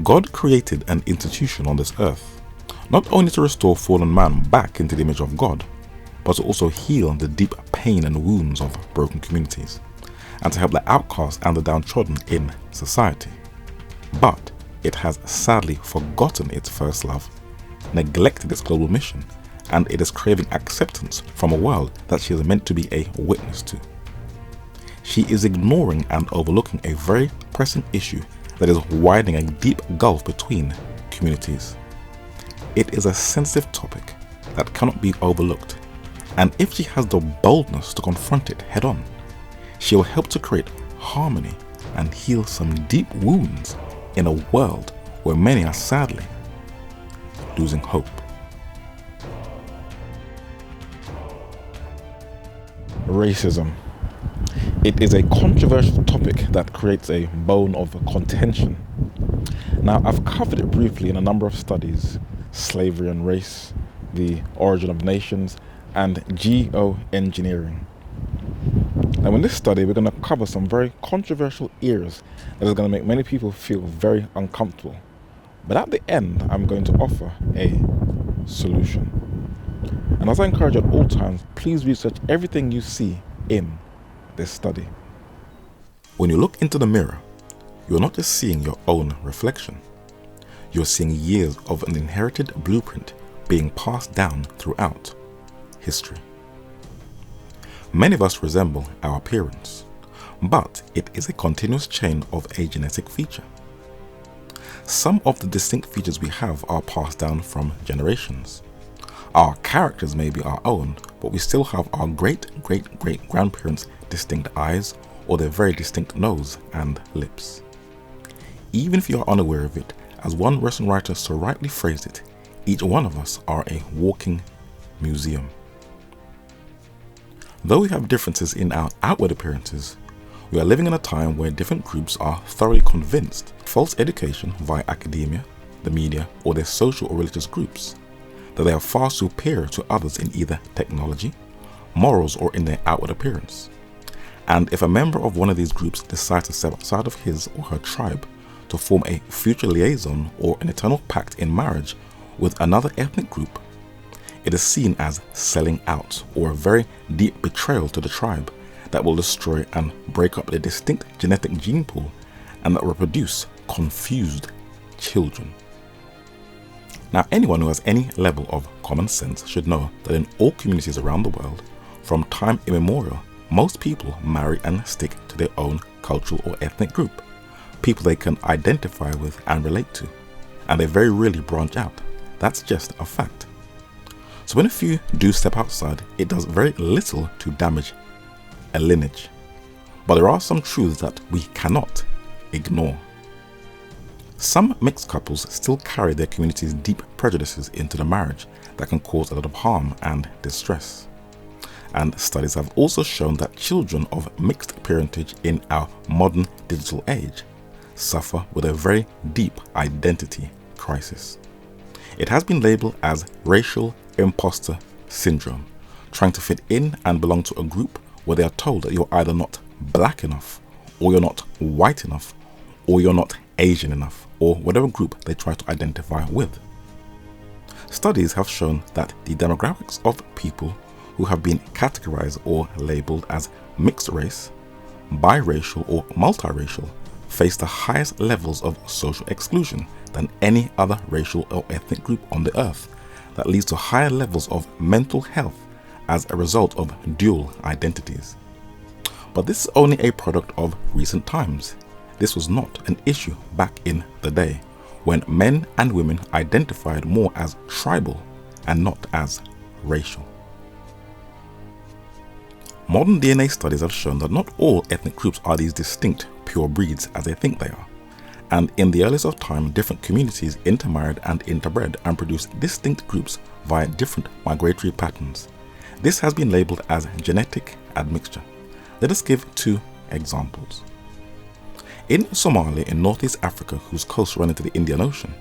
God created an institution on this earth, not only to restore fallen man back into the image of God, but to also heal the deep pain and wounds of broken communities, and to help the outcast and the downtrodden in society. But it has sadly forgotten its first love, neglected its global mission, and it is craving acceptance from a world that she is meant to be a witness to. She is ignoring and overlooking a very pressing issue that is widening a deep gulf between communities. It is a sensitive topic that cannot be overlooked, and if she has the boldness to confront it head on, she will help to create harmony and heal some deep wounds in a world where many are sadly losing hope. Racism. It is a controversial topic that creates a bone of contention. Now, I've covered it briefly in a number of studies: slavery and race, the origin of nations, and geoengineering. Now, in this study, we're going to cover some very controversial areas that is going to make many people feel very uncomfortable. But at the end, I'm going to offer a solution. And as I encourage at all times, please research everything you see in this study. When you look into the mirror, you're not just seeing your own reflection. You're seeing years of an inherited blueprint being passed down throughout history. Many of us resemble our appearance, but it is a continuous chain of a genetic feature. Some of the distinct features we have are passed down from generations. Our characters may be our own, but we still have our great-great-great-grandparents' distinct eyes or their very distinct nose and lips. Even if you are unaware of it, as one Western writer so rightly phrased it, each one of us are a walking museum. Though we have differences in our outward appearances, we are living in a time where different groups are thoroughly convinced false education via academia, the media, or their social or religious groups that they are far superior to others in either technology, morals, or in their outward appearance. And if a member of one of these groups decides to step outside of his or her tribe to form a future liaison or an eternal pact in marriage with another ethnic group, it is seen as selling out or a very deep betrayal to the tribe that will destroy and break up the distinct genetic gene pool and that will produce confused children. Now, anyone who has any level of common sense should know that in all communities around the world, from time immemorial, most people marry and stick to their own cultural or ethnic group, people they can identify with and relate to, and they very rarely branch out. That's just a fact. So when a few do step outside, it does very little to damage a lineage. But there are some truths that we cannot ignore. Some mixed couples still carry their community's deep prejudices into the marriage that can cause a lot of harm and distress. And studies have also shown that children of mixed parentage in our modern digital age suffer with a very deep identity crisis. It has been labeled as racial imposter syndrome, trying to fit in and belong to a group where they are told that you're either not black enough, or you're not white enough, or you're not Asian enough, or whatever group they try to identify with. Studies have shown that the demographics of people who have been categorized or labeled as mixed race, biracial, or multiracial face the highest levels of social exclusion than any other racial or ethnic group on the earth. That leads to higher levels of mental health as a result of dual identities. But this is only a product of recent times. This was not an issue back in the day, when men and women identified more as tribal and not as racial. Modern DNA studies have shown that not all ethnic groups are these distinct pure breeds as they think they are. And in the earliest of time, different communities intermarried and interbred and produced distinct groups via different migratory patterns. This has been labeled as genetic admixture. Let us give two examples. In Somalia in Northeast Africa, whose coasts run into the Indian Ocean,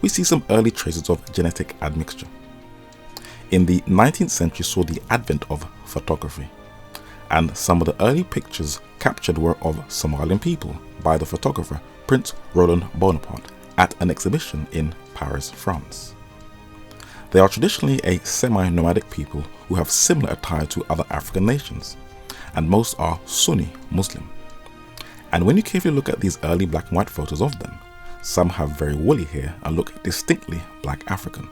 we see some early traces of genetic admixture. In the 19th century saw the advent of photography, and some of the early pictures captured were of Somalian people by the photographer Prince Roland Bonaparte, at an exhibition in Paris, France. They are traditionally a semi-nomadic people who have similar attire to other African nations, and most are Sunni Muslim. And when you carefully look at these early black and white photos of them, some have very woolly hair and look distinctly black African,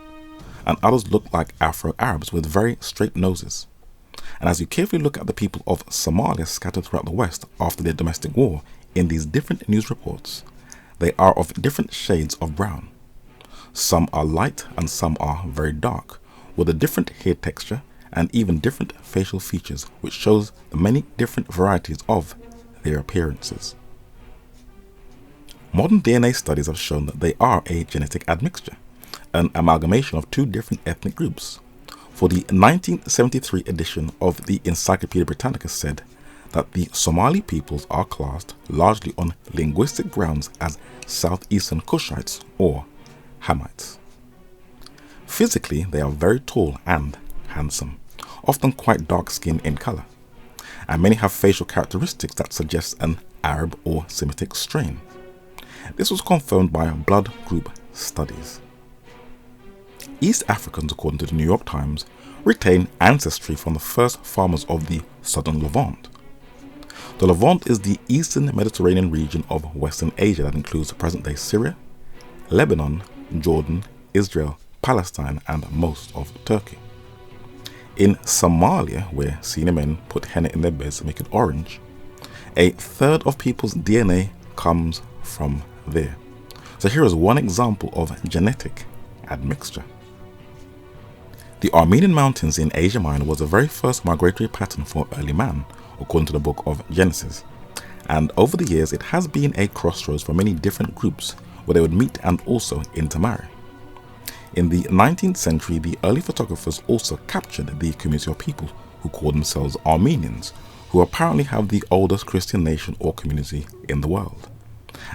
and others look like Afro-Arabs with very straight noses. And as you carefully look at the people of Somalia scattered throughout the West after their domestic war in these different news reports, they are of different shades of brown. Some are light and some are very dark, with a different hair texture and even different facial features, which shows the many different varieties of their appearances. Modern DNA studies have shown that they are a genetic admixture, an amalgamation of two different ethnic groups. For the 1973 edition of the Encyclopedia Britannica said that the Somali peoples are classed largely on linguistic grounds as Southeastern Cushites or Hamites. Physically, they are very tall and handsome, often quite dark-skinned in color, and many have facial characteristics that suggest an Arab or Semitic strain. This was confirmed by blood group studies. East Africans, according to the New York Times, retain ancestry from the first farmers of the southern Levant. The Levant is the eastern Mediterranean region of Western Asia that includes present-day Syria, Lebanon, Jordan, Israel, Palestine, and most of Turkey. In Somalia, where senior men put henna in their beds to make it orange, a third of people's DNA comes from there. So here is one example of genetic admixture. The Armenian Mountains in Asia Minor was the very first migratory pattern for early man, according to the book of Genesis. And over the years, it has been a crossroads for many different groups where they would meet and also intermarry. In the 19th century, the early photographers also captured the community of people who called themselves Armenians, who apparently have the oldest Christian nation or community in the world.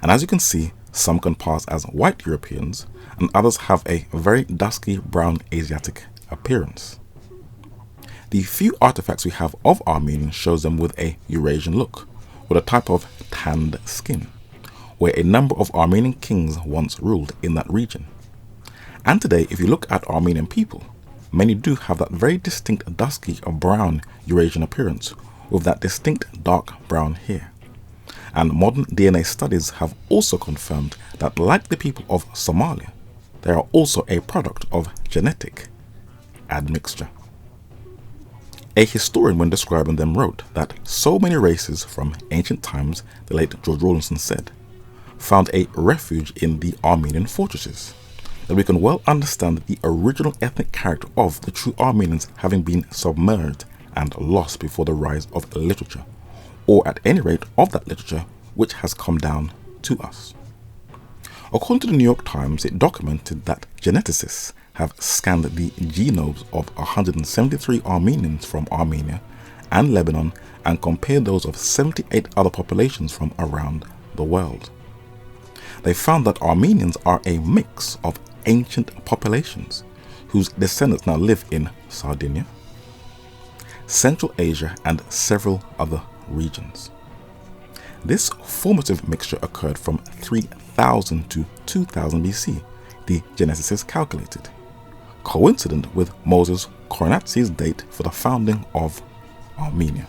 And as you can see, some can pass as white Europeans, and others have a very dusky brown Asiatic appearance. The few artifacts we have of Armenians shows them with a Eurasian look, with a type of tanned skin, where a number of Armenian kings once ruled in that region. And today, if you look at Armenian people, many do have that very distinct dusky or brown Eurasian appearance, with that distinct dark brown hair. And modern DNA studies have also confirmed that, like the people of Somalia, they are also a product of genetic admixture. A historian, when describing them, wrote that so many races from ancient times, the late George Rawlinson said, found a refuge in the Armenian fortresses, that we can well understand the original ethnic character of the true Armenians having been submerged and lost before the rise of literature, or at any rate of that literature which has come down to us. According to the New York Times, it documented that geneticists have scanned the genomes of 173 Armenians from Armenia and Lebanon and compared those of 78 other populations from around the world. They found that Armenians are a mix of ancient populations whose descendants now live in Sardinia, Central Asia, and several other regions. This formative mixture occurred from 3000 to 2000 BC, the geneticists calculated, coincident with Moses Koronatzi's date for the founding of Armenia.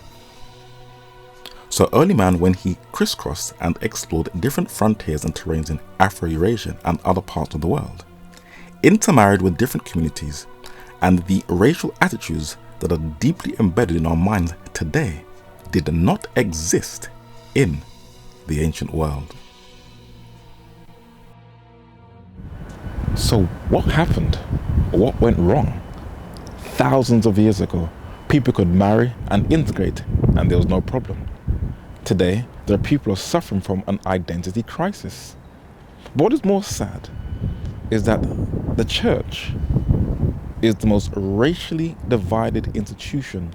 So early man, when he crisscrossed and explored different frontiers and terrains in Afro-Eurasia and other parts of the world, intermarried with different communities, and the racial attitudes that are deeply embedded in our minds today did not exist in the ancient world. So what happened? What went wrong? Thousands of years ago, people could marry and integrate and there was no problem. Today, there are people who are suffering from an identity crisis. But what is more sad is that the church is the most racially divided institution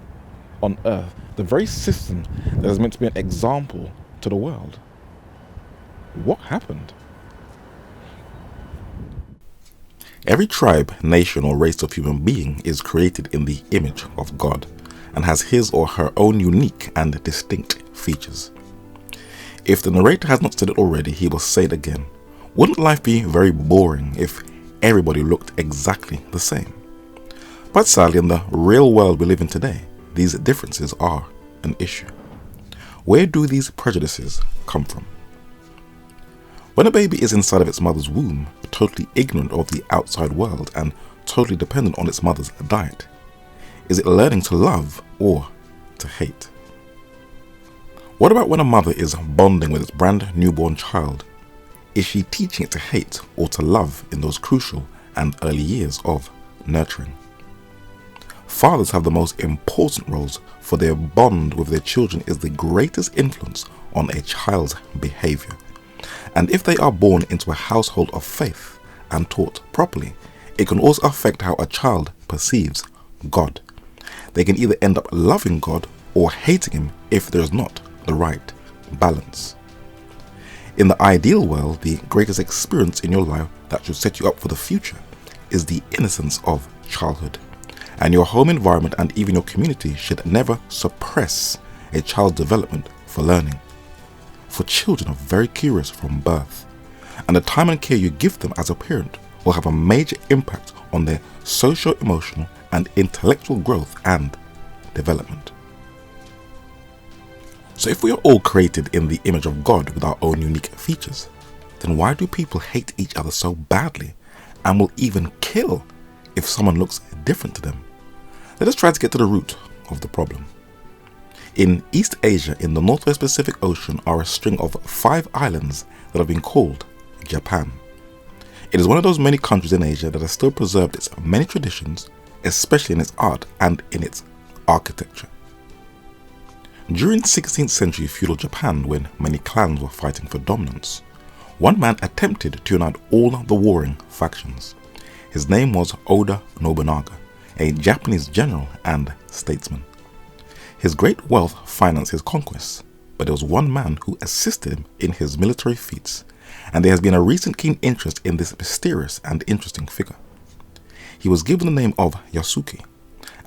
on earth, the very system that is meant to be an example to the world. What happened? Every tribe, nation, or race of human being is created in the image of God and has his or her own unique and distinct features. If the narrator has not said it already, he will say it again. Wouldn't life be very boring if everybody looked exactly the same? But sadly, in the real world we live in today, these differences are an issue. Where do these prejudices come from? When a baby is inside of its mother's womb, totally ignorant of the outside world and totally dependent on its mother's diet, is it learning to love or to hate? What about when a mother is bonding with its brand newborn child? Is she teaching it to hate or to love in those crucial and early years of nurturing? Fathers have the most important roles, for their bond with their children is the greatest influence on a child's behavior. And if they are born into a household of faith and taught properly, it can also affect how a child perceives God. They can either end up loving God or hating him if there is not the right balance. In the ideal world, the greatest experience in your life that should set you up for the future is the innocence of childhood. And your home environment and even your community should never suppress a child's development for learning. For children are very curious from birth, and the time and care you give them as a parent will have a major impact on their socio-emotional and intellectual growth and development. So if we are all created in the image of God with our own unique features, then why do people hate each other so badly and will even kill if someone looks different to them? Let us try to get to the root of the problem. In East Asia, in the Northwest Pacific Ocean, are a string of 5 islands that have been called Japan. It is one of those many countries in Asia that has still preserved its many traditions, especially in its art and in its architecture. During 16th century feudal Japan, when many clans were fighting for dominance, one man attempted to unite all the warring factions. His name was Oda Nobunaga, a Japanese general and statesman. His great wealth financed his conquests, but there was one man who assisted him in his military feats, and there has been a recent keen interest in this mysterious and interesting figure. He was given the name of Yasuke,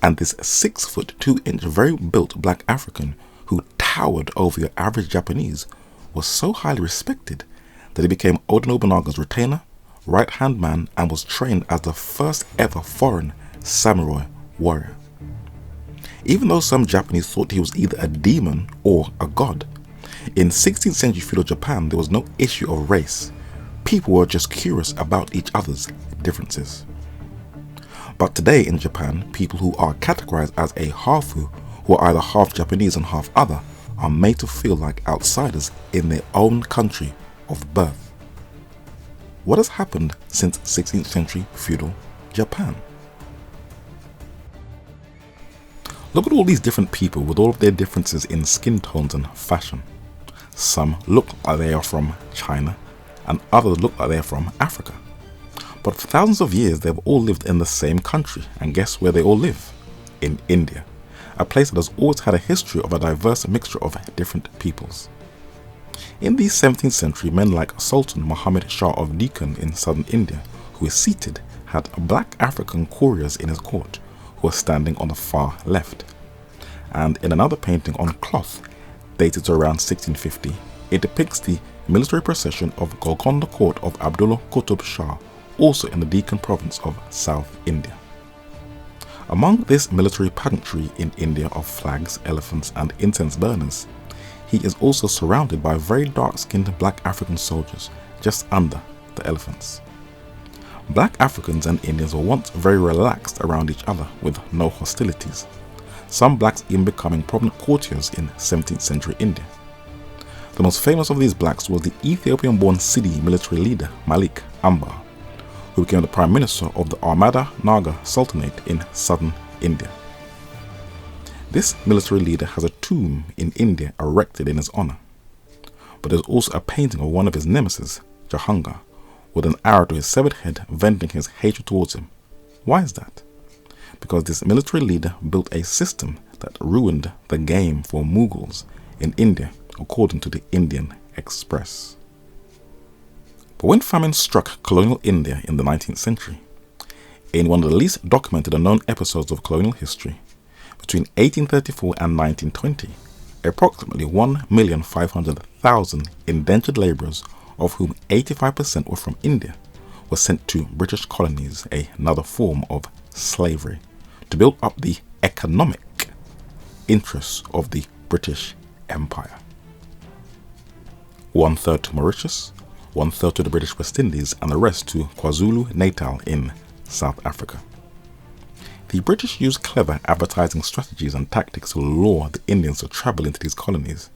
and this 6' 2" very built black African who towered over your average Japanese was so highly respected that he became Oda Nobunaga's retainer, right-hand man, and was trained as the first ever foreign samurai warrior. Even though some Japanese thought he was either a demon or a god, in 16th century feudal Japan there was no issue of race. People were just curious about each other's differences. But today in Japan, people who are categorized as a hafu, who are either half Japanese and half other, are made to feel like outsiders in their own country of birth. What has happened since 16th century feudal Japan? Look at all these different people with all of their differences in skin tones and fashion. Some look like they are from China, and others look like they are from Africa. But for thousands of years they've all lived in the same country, and guess where they all live? In India, a place that has always had a history of a diverse mixture of different peoples. In the 17th century, men like Sultan Muhammad Shah of Deccan in southern India, who is seated, had black African couriers in his court, who are standing on the far left. And in another painting on cloth, dated to around 1650, it depicts the military procession of Golconda court of Abdullah Qutb Shah, also in the Deccan province of South India. Among this military pageantry in India of flags, elephants and incense burners, he is also surrounded by very dark-skinned black African soldiers just under the elephants. Black Africans and Indians were once very relaxed around each other with no hostilities, some blacks even becoming prominent courtiers in 17th century India. The most famous of these blacks was the Ethiopian-born Sidi military leader Malik Ambar, who became the prime minister of the Armada Naga Sultanate in southern India. This military leader has a tomb in India erected in his honor, but there's also a painting of one of his nemesis, Jahangir, with an arrow to his severed head venting his hatred towards him. Why is that? Because this military leader built a system that ruined the game for Mughals in India, according to the Indian Express. But when famine struck colonial India in the 19th century, in one of the least documented and known episodes of colonial history, between 1834 and 1920, approximately 1,500,000 indentured laborers of whom 85% were from India, were sent to British colonies, another form of slavery, to build up the economic interests of the British Empire. 1/3 to Mauritius, 1/3 to the British West Indies, and the rest to KwaZulu-Natal in South Africa. The British used clever advertising strategies and tactics to lure the Indians to travel into these colonies,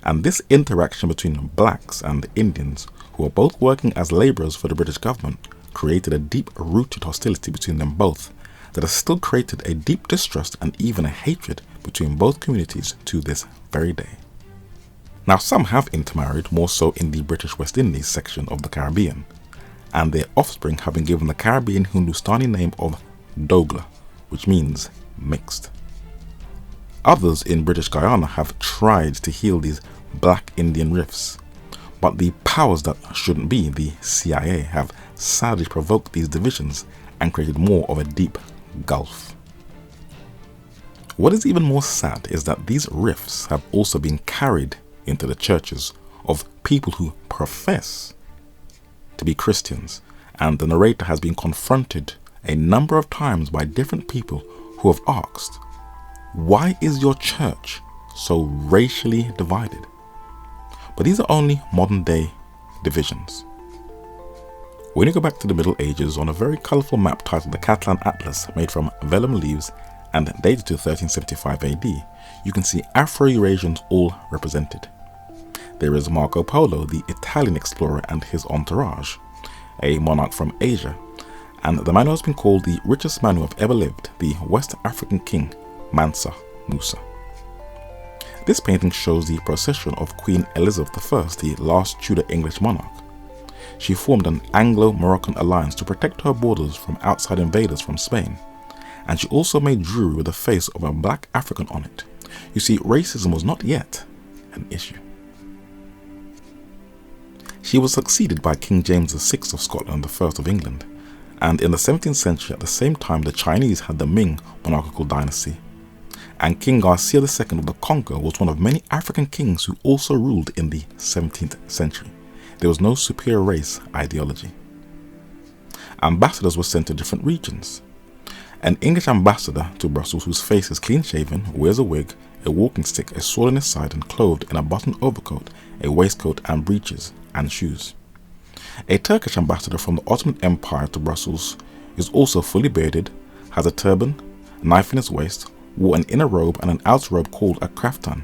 and this interaction between blacks and Indians, who were both working as labourers for the British government, created a deep-rooted hostility between them both that has still created a deep distrust and even a hatred between both communities to this very day. Now, some have intermarried, more so in the British West Indies section of the Caribbean, and their offspring have been given the Caribbean Hindustani name of Dogla, which means mixed. Others in British Guyana have tried to heal these black Indian rifts, but the powers that shouldn't be, the CIA, have sadly provoked these divisions and created more of a deep gulf. What is even more sad is that these rifts have also been carried into the churches of people who profess to be Christians, and the narrator has been confronted a number of times by different people who have asked, why is your church so racially divided? But these are only modern day divisions. When you go back to the Middle Ages, on a very colourful map titled the Catalan Atlas, made from vellum leaves and dated to 1375 AD, you can see Afro-Eurasians all represented. There is Marco Polo, the Italian explorer, and his entourage, a monarch from Asia, and the man who has been called the richest man who have ever lived, the West African king Mansa Musa. This painting shows the procession of Queen Elizabeth I, the last Tudor English monarch. She formed an Anglo-Moroccan alliance to protect her borders from outside invaders from Spain, and she also made jewelry with the face of a black African on it. You see, racism was not yet an issue. She was succeeded by King James VI of Scotland, I of England, and in the 17th century, at the same time, the Chinese had the Ming monarchical dynasty, and King Garcia II of the Congo was one of many African kings who also ruled in the 17th century. There was no superior race ideology. Ambassadors were sent to different regions. An English ambassador to Brussels, whose face is clean-shaven, wears a wig, a walking stick, a sword in his side, and clothed in a buttoned overcoat, a waistcoat, and breeches and shoes. A Turkish ambassador from the Ottoman Empire to Brussels is also fully bearded, has a turban, a knife in his waist, wore an inner robe and an outer robe called a kaftan,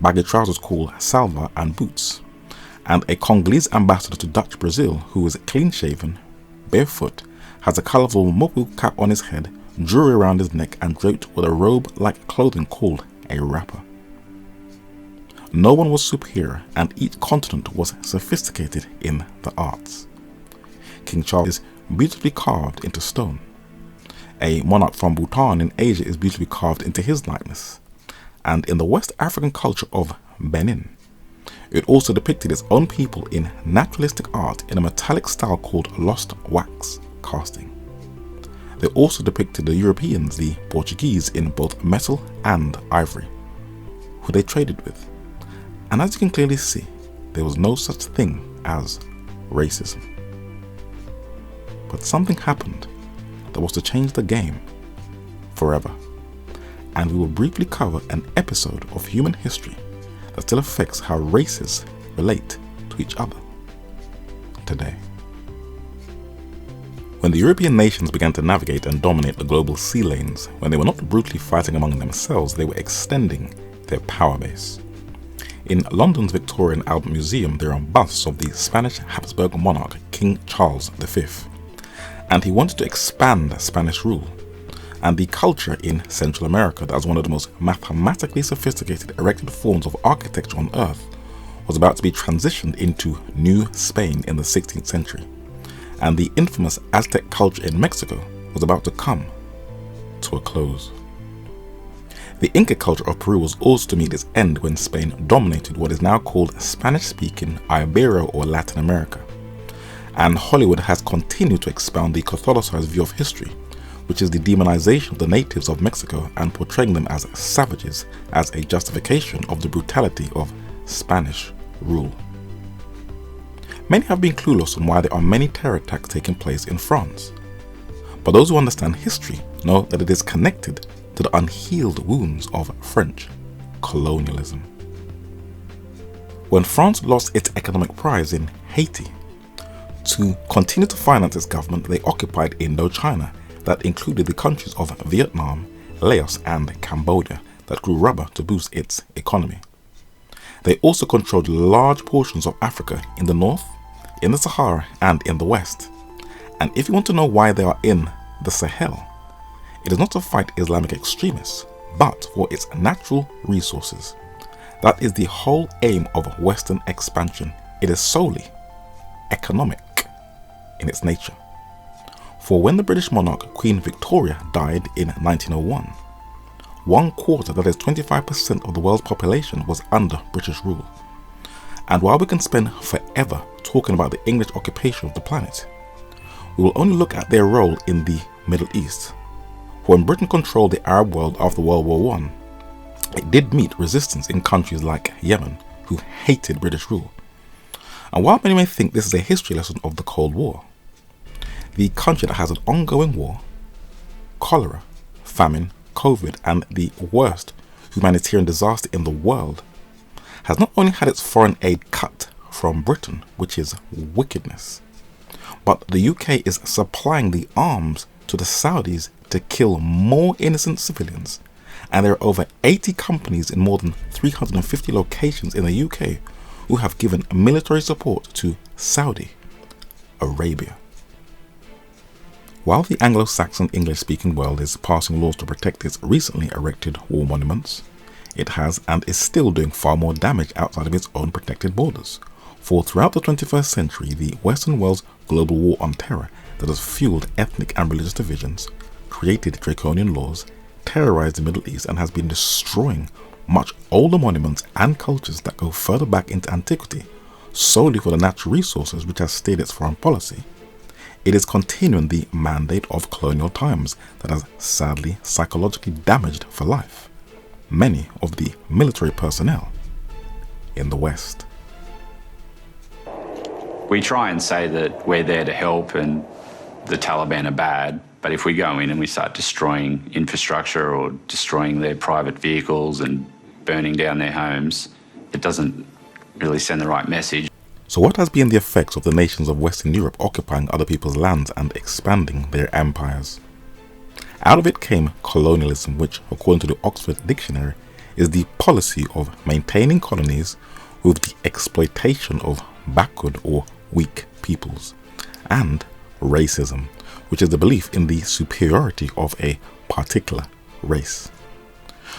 baggy trousers called salva, and boots. And a Congolese ambassador to Dutch Brazil, who is clean-shaven, barefoot, has a colourful mopu cap on his head, jewelry around his neck, and draped with a robe-like clothing called a wrapper. No one was superior, and each continent was sophisticated in the arts. King Charles is beautifully carved into stone. A monarch from Bhutan in Asia is beautifully carved into his likeness. And in the West African culture of Benin, it also depicted its own people in naturalistic art in a metallic style called lost wax casting. They also depicted the Europeans, the Portuguese, in both metal and ivory, who they traded with. And as you can clearly see, there was no such thing as racism. But something happened that was to change the game forever. And we will briefly cover an episode of human history that still affects how races relate to each other today. When the European nations began to navigate and dominate the global sea lanes, when they were not brutally fighting among themselves, they were extending their power base. In London's Victoria and Albert Museum, there are busts of the Spanish Habsburg monarch, King Charles V, and he wanted to expand Spanish rule. And the culture in Central America, that was one of the most mathematically sophisticated erected forms of architecture on earth, was about to be transitioned into New Spain in the 16th century. And the infamous Aztec culture in Mexico was about to come to a close. The Inca culture of Peru was also to meet its end when Spain dominated what is now called Spanish-speaking Ibero or Latin America. And Hollywood has continued to expound the Catholicized view of history, which is the demonization of the natives of Mexico and portraying them as savages as a justification of the brutality of Spanish rule. Many have been clueless on why there are many terror attacks taking place in France. But those who understand history know that it is connected to the unhealed wounds of French colonialism. When France lost its economic prize in Haiti, to continue to finance its government, they occupied Indochina, that included the countries of Vietnam, Laos and Cambodia that grew rubber to boost its economy. They also controlled large portions of Africa in the north, in the Sahara and in the west. And if you want to know why they are in the Sahel, it is not to fight Islamic extremists, but for its natural resources. That is the whole aim of Western expansion. It is solely economic in its nature. For when the British monarch Queen Victoria died in 1901, 1/4, that is 25% of the world's population, was under British rule. And while we can spend forever talking about the English occupation of the planet, we will only look at their role in the Middle East. When Britain controlled the Arab world after World War I, it did meet resistance in countries like Yemen, who hated British rule. And while many may think this is a history lesson of the Cold War, the country that has an ongoing war, cholera, famine, COVID, and the worst humanitarian disaster in the world, has not only had its foreign aid cut from Britain, which is wickedness, but the UK is supplying the arms to the Saudis to kill more innocent civilians, and there are over 80 companies in more than 350 locations in the UK who have given military support to Saudi Arabia. While the Anglo-Saxon English-speaking world is passing laws to protect its recently erected war monuments, it has and is still doing far more damage outside of its own protected borders. For throughout the 21st century, the Western world's global war on terror that has fueled ethnic and religious divisions, created draconian laws, terrorized the Middle East, and has been destroying much older monuments and cultures that go further back into antiquity solely for the natural resources which has steered its foreign policy. It is continuing the mandate of colonial times that has sadly psychologically damaged for life many of the military personnel in the West. We try and say that we're there to help and the Taliban are bad, but if we go in and we start destroying infrastructure or destroying their private vehicles and burning down their homes, it doesn't really send the right message. So what has been the effects of the nations of Western Europe occupying other people's lands and expanding their empires? Out of it came colonialism, which, according to the Oxford Dictionary, is the policy of maintaining colonies with the exploitation of backward or weak peoples, and racism, which is the belief in the superiority of a particular race.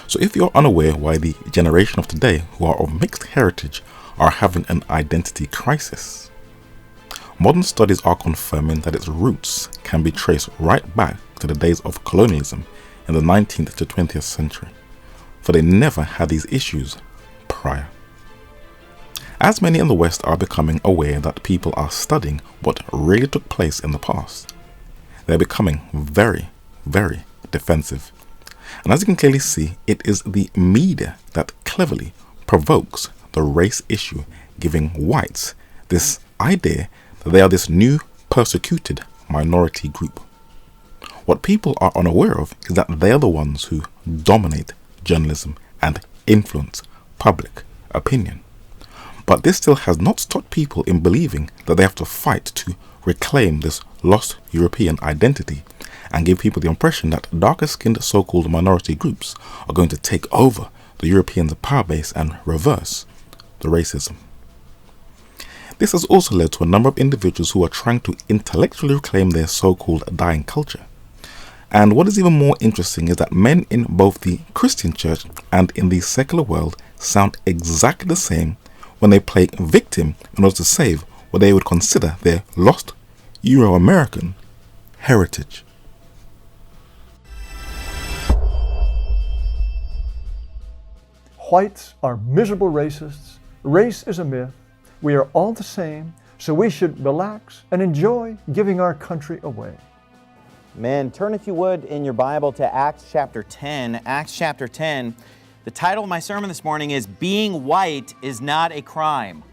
So if you're unaware why the generation of today who are of mixed heritage are having an identity crisis, modern studies are confirming that its roots can be traced right back to the days of colonialism in the 19th to 20th century, for they never had these issues prior. As many in the West are becoming aware that people are studying what really took place in the past, they're becoming very, very defensive. And as you can clearly see, it is the media that cleverly provokes the race issue, giving whites this idea that they are this new persecuted minority group. What people are unaware of is that they are the ones who dominate journalism and influence public opinion. But this still has not stopped people in believing that they have to fight to reclaim this lost European identity and give people the impression that darker-skinned so-called minority groups are going to take over the Europeans' power base and reverse the racism. This has also led to a number of individuals who are trying to intellectually reclaim their so-called dying culture. And what is even more interesting is that men in both the Christian church and in the secular world sound exactly the same when they play victim in order to save what they would consider their lost Euro-American heritage. Whites are miserable racists. Race is a myth. We are all the same, so we should relax and enjoy giving our country away. Men, turn if you would in your Bible to Acts chapter 10. Acts chapter 10. The title of my sermon this morning is Being White is Not a Crime.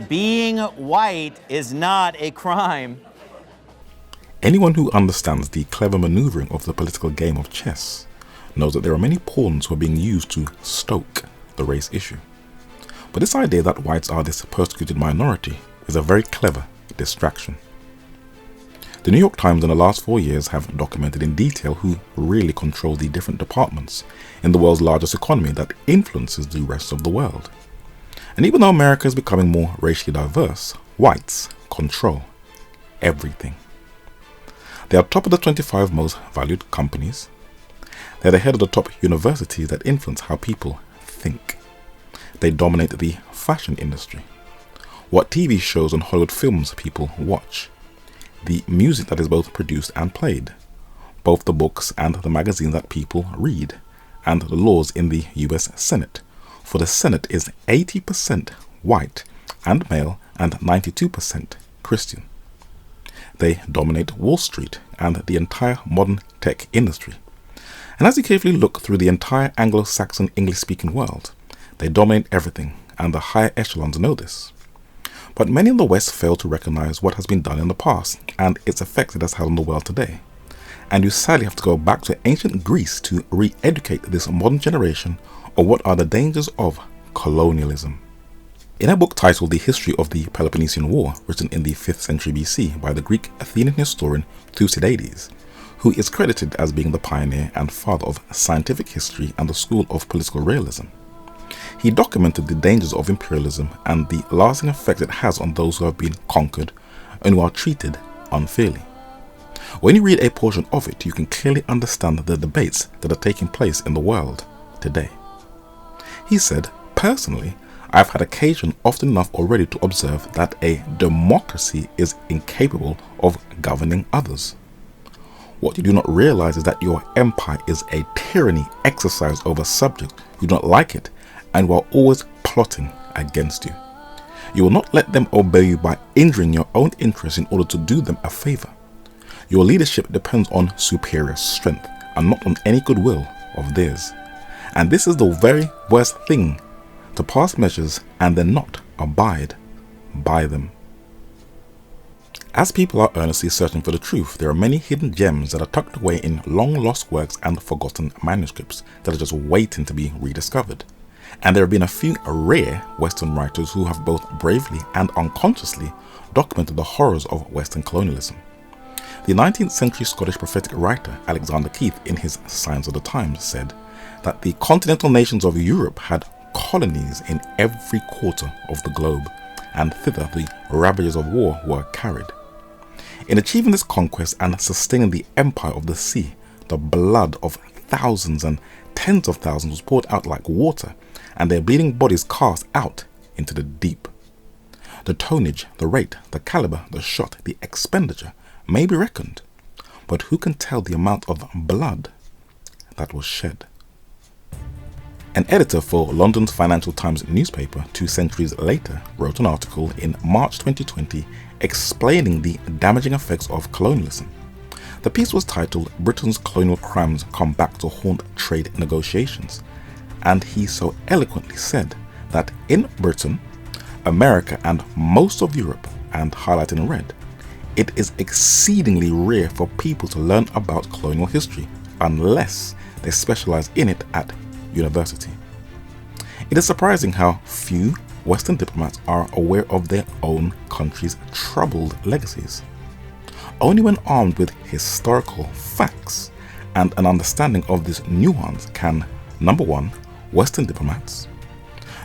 being white is not a crime. Anyone who understands the clever maneuvering of the political game of chess knows that there are many pawns who are being used to stoke the race issue. But this idea that whites are this persecuted minority is a very clever distraction. The New York Times in the last 4 years have documented in detail who really control the different departments in the world's largest economy that influences the rest of the world. And even though America is becoming more racially diverse, whites control everything. They are top of the 25 most valued companies. They're the head of the top universities that influence how people think. They dominate the fashion industry, what TV shows and Hollywood films people watch, the music that is both produced and played, both the books and the magazines that people read, and the laws in the US Senate. For the Senate is 80% white and male and 92% Christian. They dominate Wall Street and the entire modern tech industry. And as you carefully look through the entire Anglo-Saxon English-speaking world, they dominate everything, and the higher echelons know this. But many in the West fail to recognize what has been done in the past and its effects it has had on the world today. And you sadly have to go back to ancient Greece to re-educate this modern generation of what are the dangers of colonialism. In a book titled The History of the Peloponnesian War, written in the 5th century BC by the Greek Athenian historian Thucydides, who is credited as being the pioneer and father of scientific history and the school of political realism, he documented the dangers of imperialism and the lasting effect it has on those who have been conquered and who are treated unfairly. When you read a portion of it, you can clearly understand the debates that are taking place in the world today. He said, "Personally, I've had occasion often enough already to observe that a democracy is incapable of governing others. What you do not realize is that your empire is a tyranny exercised over subjects who do not like it and who are always plotting against you. You will not let them obey you by injuring your own interests in order to do them a favor. Your leadership depends on superior strength and not on any goodwill of theirs. And this is the very worst thing, to pass measures and then not abide by them." As people are earnestly searching for the truth, there are many hidden gems that are tucked away in long-lost works and forgotten manuscripts that are just waiting to be rediscovered. And there have been a few rare Western writers who have both bravely and unconsciously documented the horrors of Western colonialism. The 19th century Scottish prophetic writer Alexander Keith, in his Signs of the Times, said that the continental nations of Europe had colonies in every quarter of the globe, and thither the ravages of war were carried. In achieving this conquest and sustaining the empire of the sea, the blood of thousands and tens of thousands was poured out like water, and their bleeding bodies cast out into the deep. The tonnage, the rate, the caliber, the shot, the expenditure may be reckoned, but who can tell the amount of blood that was shed? An editor for London's Financial Times newspaper 2 centuries later wrote an article in March 2020 explaining the damaging effects of colonialism. The piece was titled "Britain's Colonial Crimes Come Back to Haunt Trade Negotiations," and he so eloquently said that in Britain, America and most of Europe, and highlighted in red, it is exceedingly rare for people to learn about colonial history unless they specialize in it at university. It is surprising how few Western diplomats are aware of their own country's troubled legacies. Only when armed with historical facts and an understanding of this nuance can, number 1, Western diplomats,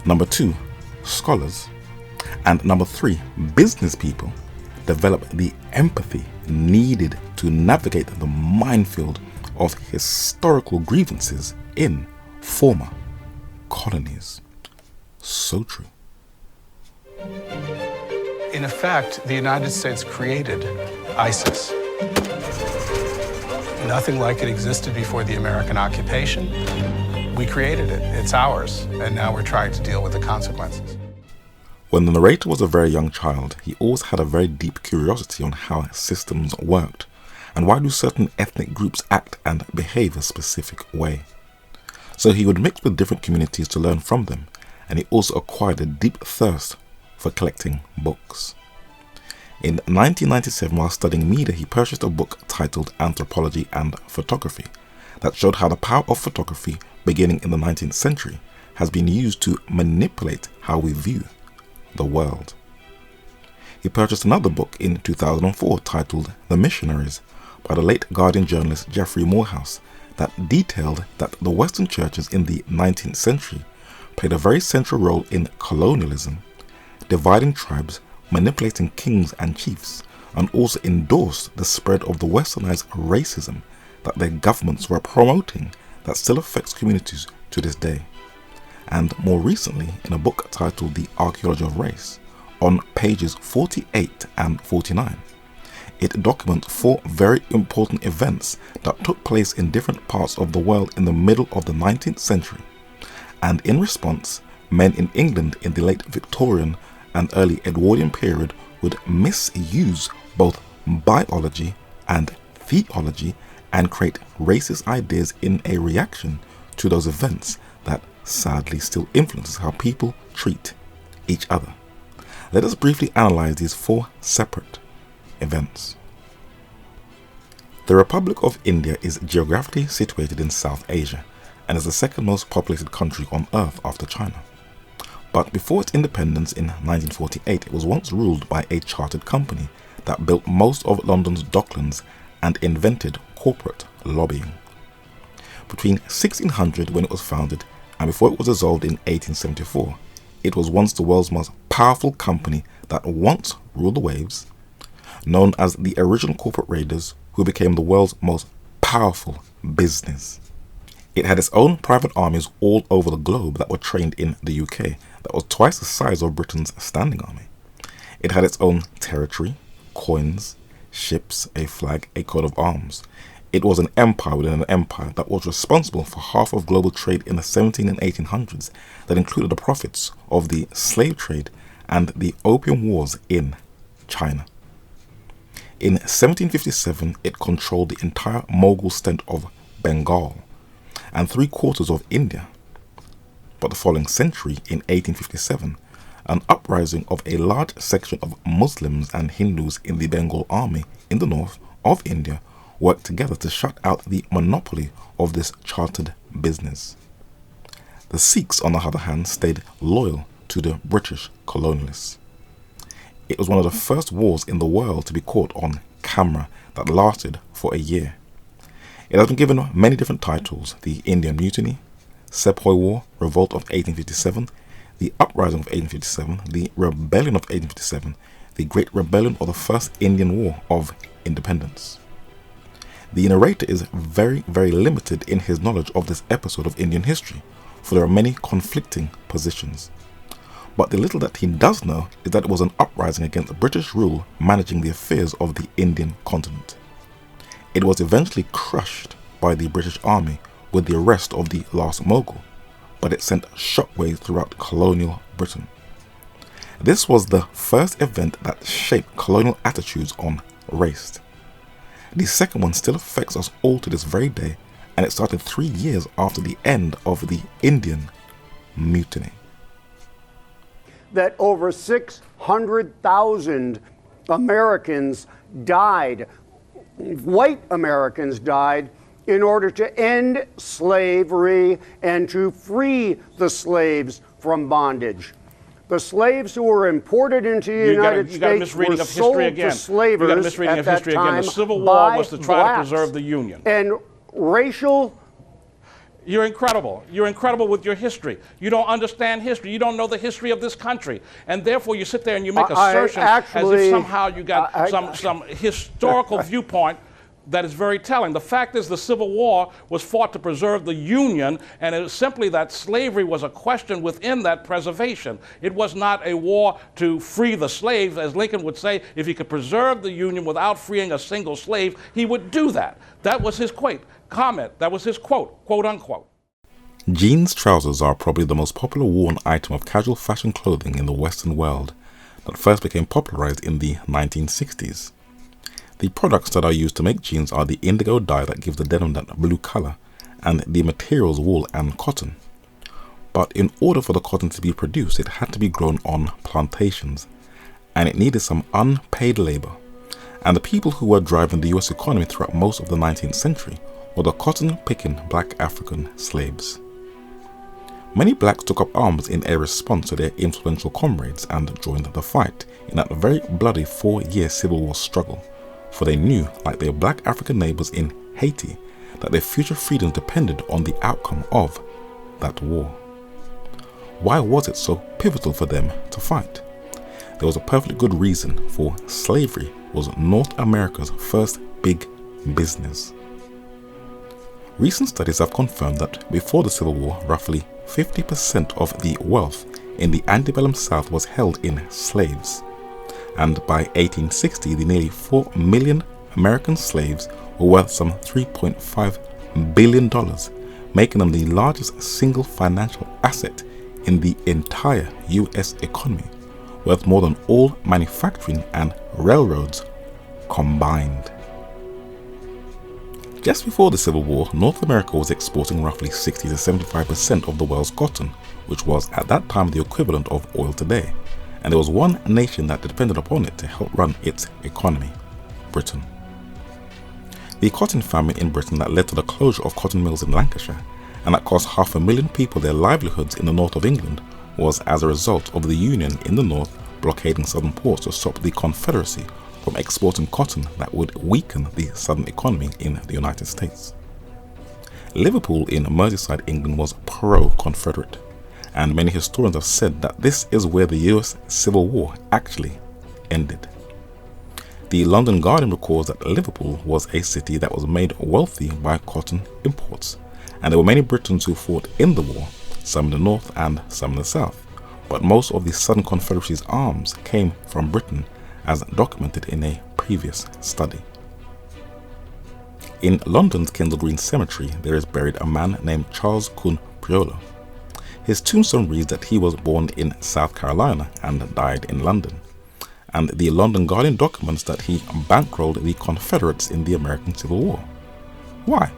number 2, scholars, and number 3, business people develop the empathy needed to navigate the minefield of historical grievances in former colonies. So true. In effect, the United States created ISIS. Nothing like it existed before the American occupation. We created it. It's ours. And now we're trying to deal with the consequences. When the narrator was a very young child, he always had a very deep curiosity on how systems worked and why do certain ethnic groups act and behave a specific way. So he would mix with different communities to learn from them, and he also acquired a deep thirst for collecting books. In 1997, while studying media, he purchased a book titled Anthropology and Photography that showed how the power of photography, beginning in the 19th century, has been used to manipulate how we view the world. He purchased another book in 2004 titled The Missionaries by the late Guardian journalist Geoffrey Morehouse that detailed that the Western churches in the 19th century played a very central role in colonialism, dividing tribes, manipulating kings and chiefs, and also endorsed the spread of the westernized racism that their governments were promoting that still affects communities to this day. And more recently, in a book titled The Archaeology of Race, on pages 48 and 49, it documents 4 very important events that took place in different parts of the world in the middle of the 19th century. And in response, men in England in the late Victorian and early Edwardian period would misuse both biology and theology and create racist ideas in a reaction to those events that sadly still influences how people treat each other. Let us briefly analyze these 4 separate events. The Republic of India is geographically situated in South Asia and is the second most populated country on earth after China. But before its independence in 1948, it was once ruled by a chartered company that built most of London's docklands and invented corporate lobbying. Between 1600, when it was founded, and before it was dissolved in 1874, it was once the world's most powerful company that once ruled the waves, known as the original corporate raiders, who became the world's most powerful business. It had its own private armies all over the globe that were trained in the UK, that was twice the size of Britain's standing army. It had its own territory, coins, ships, a flag, a coat of arms. It was an empire within an empire that was responsible for half of global trade in the 17 and 1800s, that included the profits of the slave trade and the opium wars in China. In 1757, it controlled the entire Mughal state of Bengal and 3/4 of India. But the following century, in 1857, an uprising of a large section of Muslims and Hindus in the Bengal army in the north of India worked together to shut out the monopoly of this chartered business. The Sikhs, on the other hand, stayed loyal to the British colonialists. It was one of the first wars in the world to be caught on camera that lasted for a year. It has been given many different titles: the Indian Mutiny, Sepoy War, Revolt of 1857, the Uprising of 1857, the Rebellion of 1857, the Great Rebellion, or the First Indian War of Independence. The narrator is very, very limited in his knowledge of this episode of Indian history, for there are many conflicting positions. But the little that he does know is that it was an uprising against British rule managing the affairs of the Indian continent. It was eventually crushed by the British Army with the arrest of the last Mughal, but it sent shockwaves throughout colonial Britain. This was the first event that shaped colonial attitudes on race. The second one still affects us all to this very day, and it started 3 years after the end of the Indian Mutiny. That over 600,000 Americans died, white Americans died, in order to end slavery and to free the slaves from bondage. The slaves who were imported into the United States were sold to slavers at that time. The Civil War was to try to preserve the Union. And racial... You're incredible. You're incredible with your history. You don't understand history. You don't know the history of this country. And therefore you sit there and you make assertions as if somehow you got some historical viewpoint that is very telling. The fact is the Civil War was fought to preserve the Union, and it was simply that slavery was a question within that preservation. It was not a war to free the slaves. As Lincoln would say, if he could preserve the Union without freeing a single slave, he would do that. That was his comment. That was his quote, quote unquote. Jeans trousers are probably the most popular worn item of casual fashion clothing in the Western world that first became popularized in the 1960s. The products that are used to make jeans are the indigo dye that gives the denim that blue color, and the materials wool and cotton. But in order for the cotton to be produced, it had to be grown on plantations, and it needed some unpaid labor. And the people who were driving the US economy throughout most of the 19th century were the cotton-picking black African slaves. Many blacks took up arms in a response to their influential comrades and joined the fight in that very bloody 4-year Civil War struggle, for they knew, like their black African neighbors in Haiti, that their future freedoms depended on the outcome of that war. Why was it so pivotal for them to fight? There was a perfectly good reason, for slavery was North America's first big business. Recent studies have confirmed that before the Civil War, roughly 50% of the wealth in the antebellum South was held in slaves, and by 1860 the nearly 4 million American slaves were worth some $3.5 billion, making them the largest single financial asset in the entire US economy, worth more than all manufacturing and railroads combined. Just before the Civil War, North America was exporting roughly 60 to 75% of the world's cotton, which was at that time the equivalent of oil today, and there was one nation that depended upon it to help run its economy: Britain. The cotton famine in Britain that led to the closure of cotton mills in Lancashire, and that cost 500,000 people their livelihoods in the north of England, was as a result of the Union in the north blockading southern ports to stop the Confederacy from exporting cotton that would weaken the southern economy in the United States. Liverpool in Merseyside, England was pro-Confederate, and many historians have said that this is where the US Civil War actually ended. The London Guardian records that Liverpool was a city that was made wealthy by cotton imports, and there were many Britons who fought in the war, some in the north and some in the south, but most of the Southern Confederacy's arms came from Britain, as documented in a previous study. In London's Kensal Green Cemetery, there is buried a man named Charles Coon Priolo. His tombstone reads that he was born in South Carolina and died in London, and the London Guardian documents that he bankrolled the Confederates in the American Civil War. Why?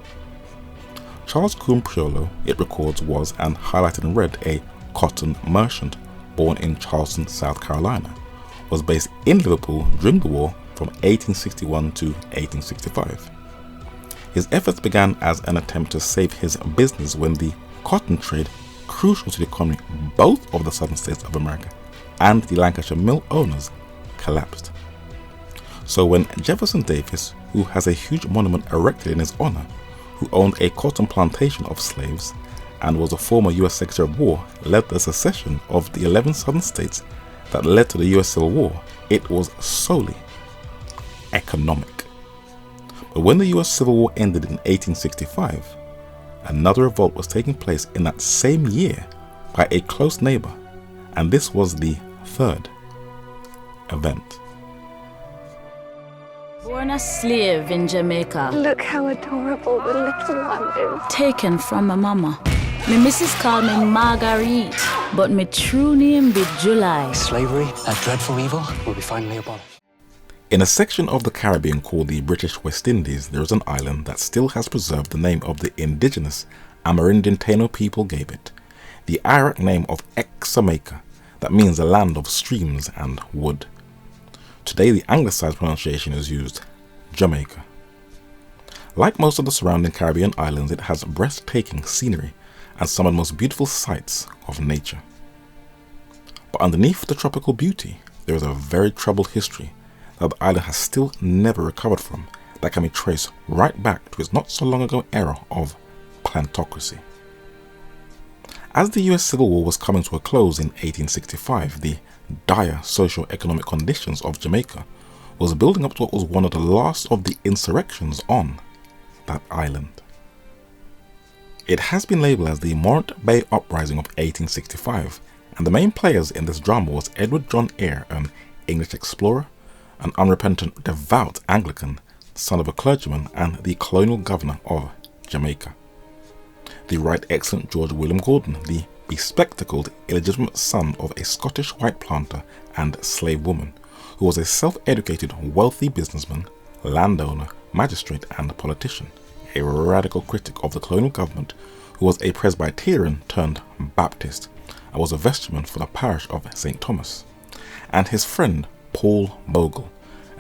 Charles Coon Priolo, it records, was, and highlighted in red, a cotton merchant born in Charleston, South Carolina, was based in Liverpool during the war from 1861 to 1865. His efforts began as an attempt to save his business when the cotton trade, crucial to the economy both of the southern states of America and the Lancashire mill owners, collapsed. So when Jefferson Davis, who has a huge monument erected in his honor, who owned a cotton plantation of slaves and was a former US Secretary of War, led the secession of the 11 southern states that led to the US Civil War, it was solely economic. But when the US Civil War ended in 1865, another revolt was taking place in that same year by a close neighbor, and this was the third event. Born a slave in Jamaica. Look how adorable the little one is. Taken from my mama. Me missus call me Marguerite, but me true name be July. Slavery, that dreadful evil, will be finally abolished. In a section of the Caribbean called the British West Indies, there is an island that still has preserved the name of the indigenous Amerindian Taino people gave it, the Iraq name of Jamaica, that means the land of streams and wood. Today the anglicized pronunciation is used, Jamaica. Like most of the surrounding Caribbean islands, it has breathtaking scenery and some of the most beautiful sights of nature. But underneath the tropical beauty, there is a very troubled history that the island has still never recovered from, that can be traced right back to its not so long ago era of plantocracy. As the US Civil War was coming to a close in 1865, the dire socio-economic conditions of Jamaica was building up to what was one of the last of the insurrections on that island. It has been labelled as the Morant Bay Uprising of 1865, and the main players in this drama was Edward John Eyre, an English explorer, an unrepentant devout Anglican, son of a clergyman, and the colonial governor of Jamaica. The Right Excellent George William Gordon, the bespectacled illegitimate son of a Scottish white planter and slave woman, who was a self-educated wealthy businessman, landowner, magistrate and politician, a radical critic of the colonial government who was a Presbyterian turned Baptist and was a vestryman for the parish of St. Thomas, and his friend Paul Bogle,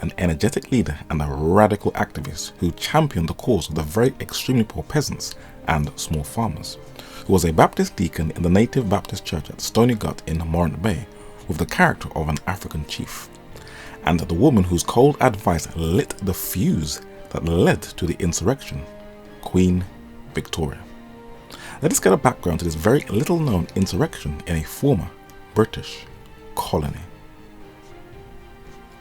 an energetic leader and a radical activist who championed the cause of the very extremely poor peasants and small farmers, who was a Baptist deacon in the native Baptist church at Stony Gut in Morant Bay, with the character of an African chief, and the woman whose cold advice lit the fuse that led to the insurrection, Queen Victoria. Let us get a background to this very little known insurrection in a former British colony.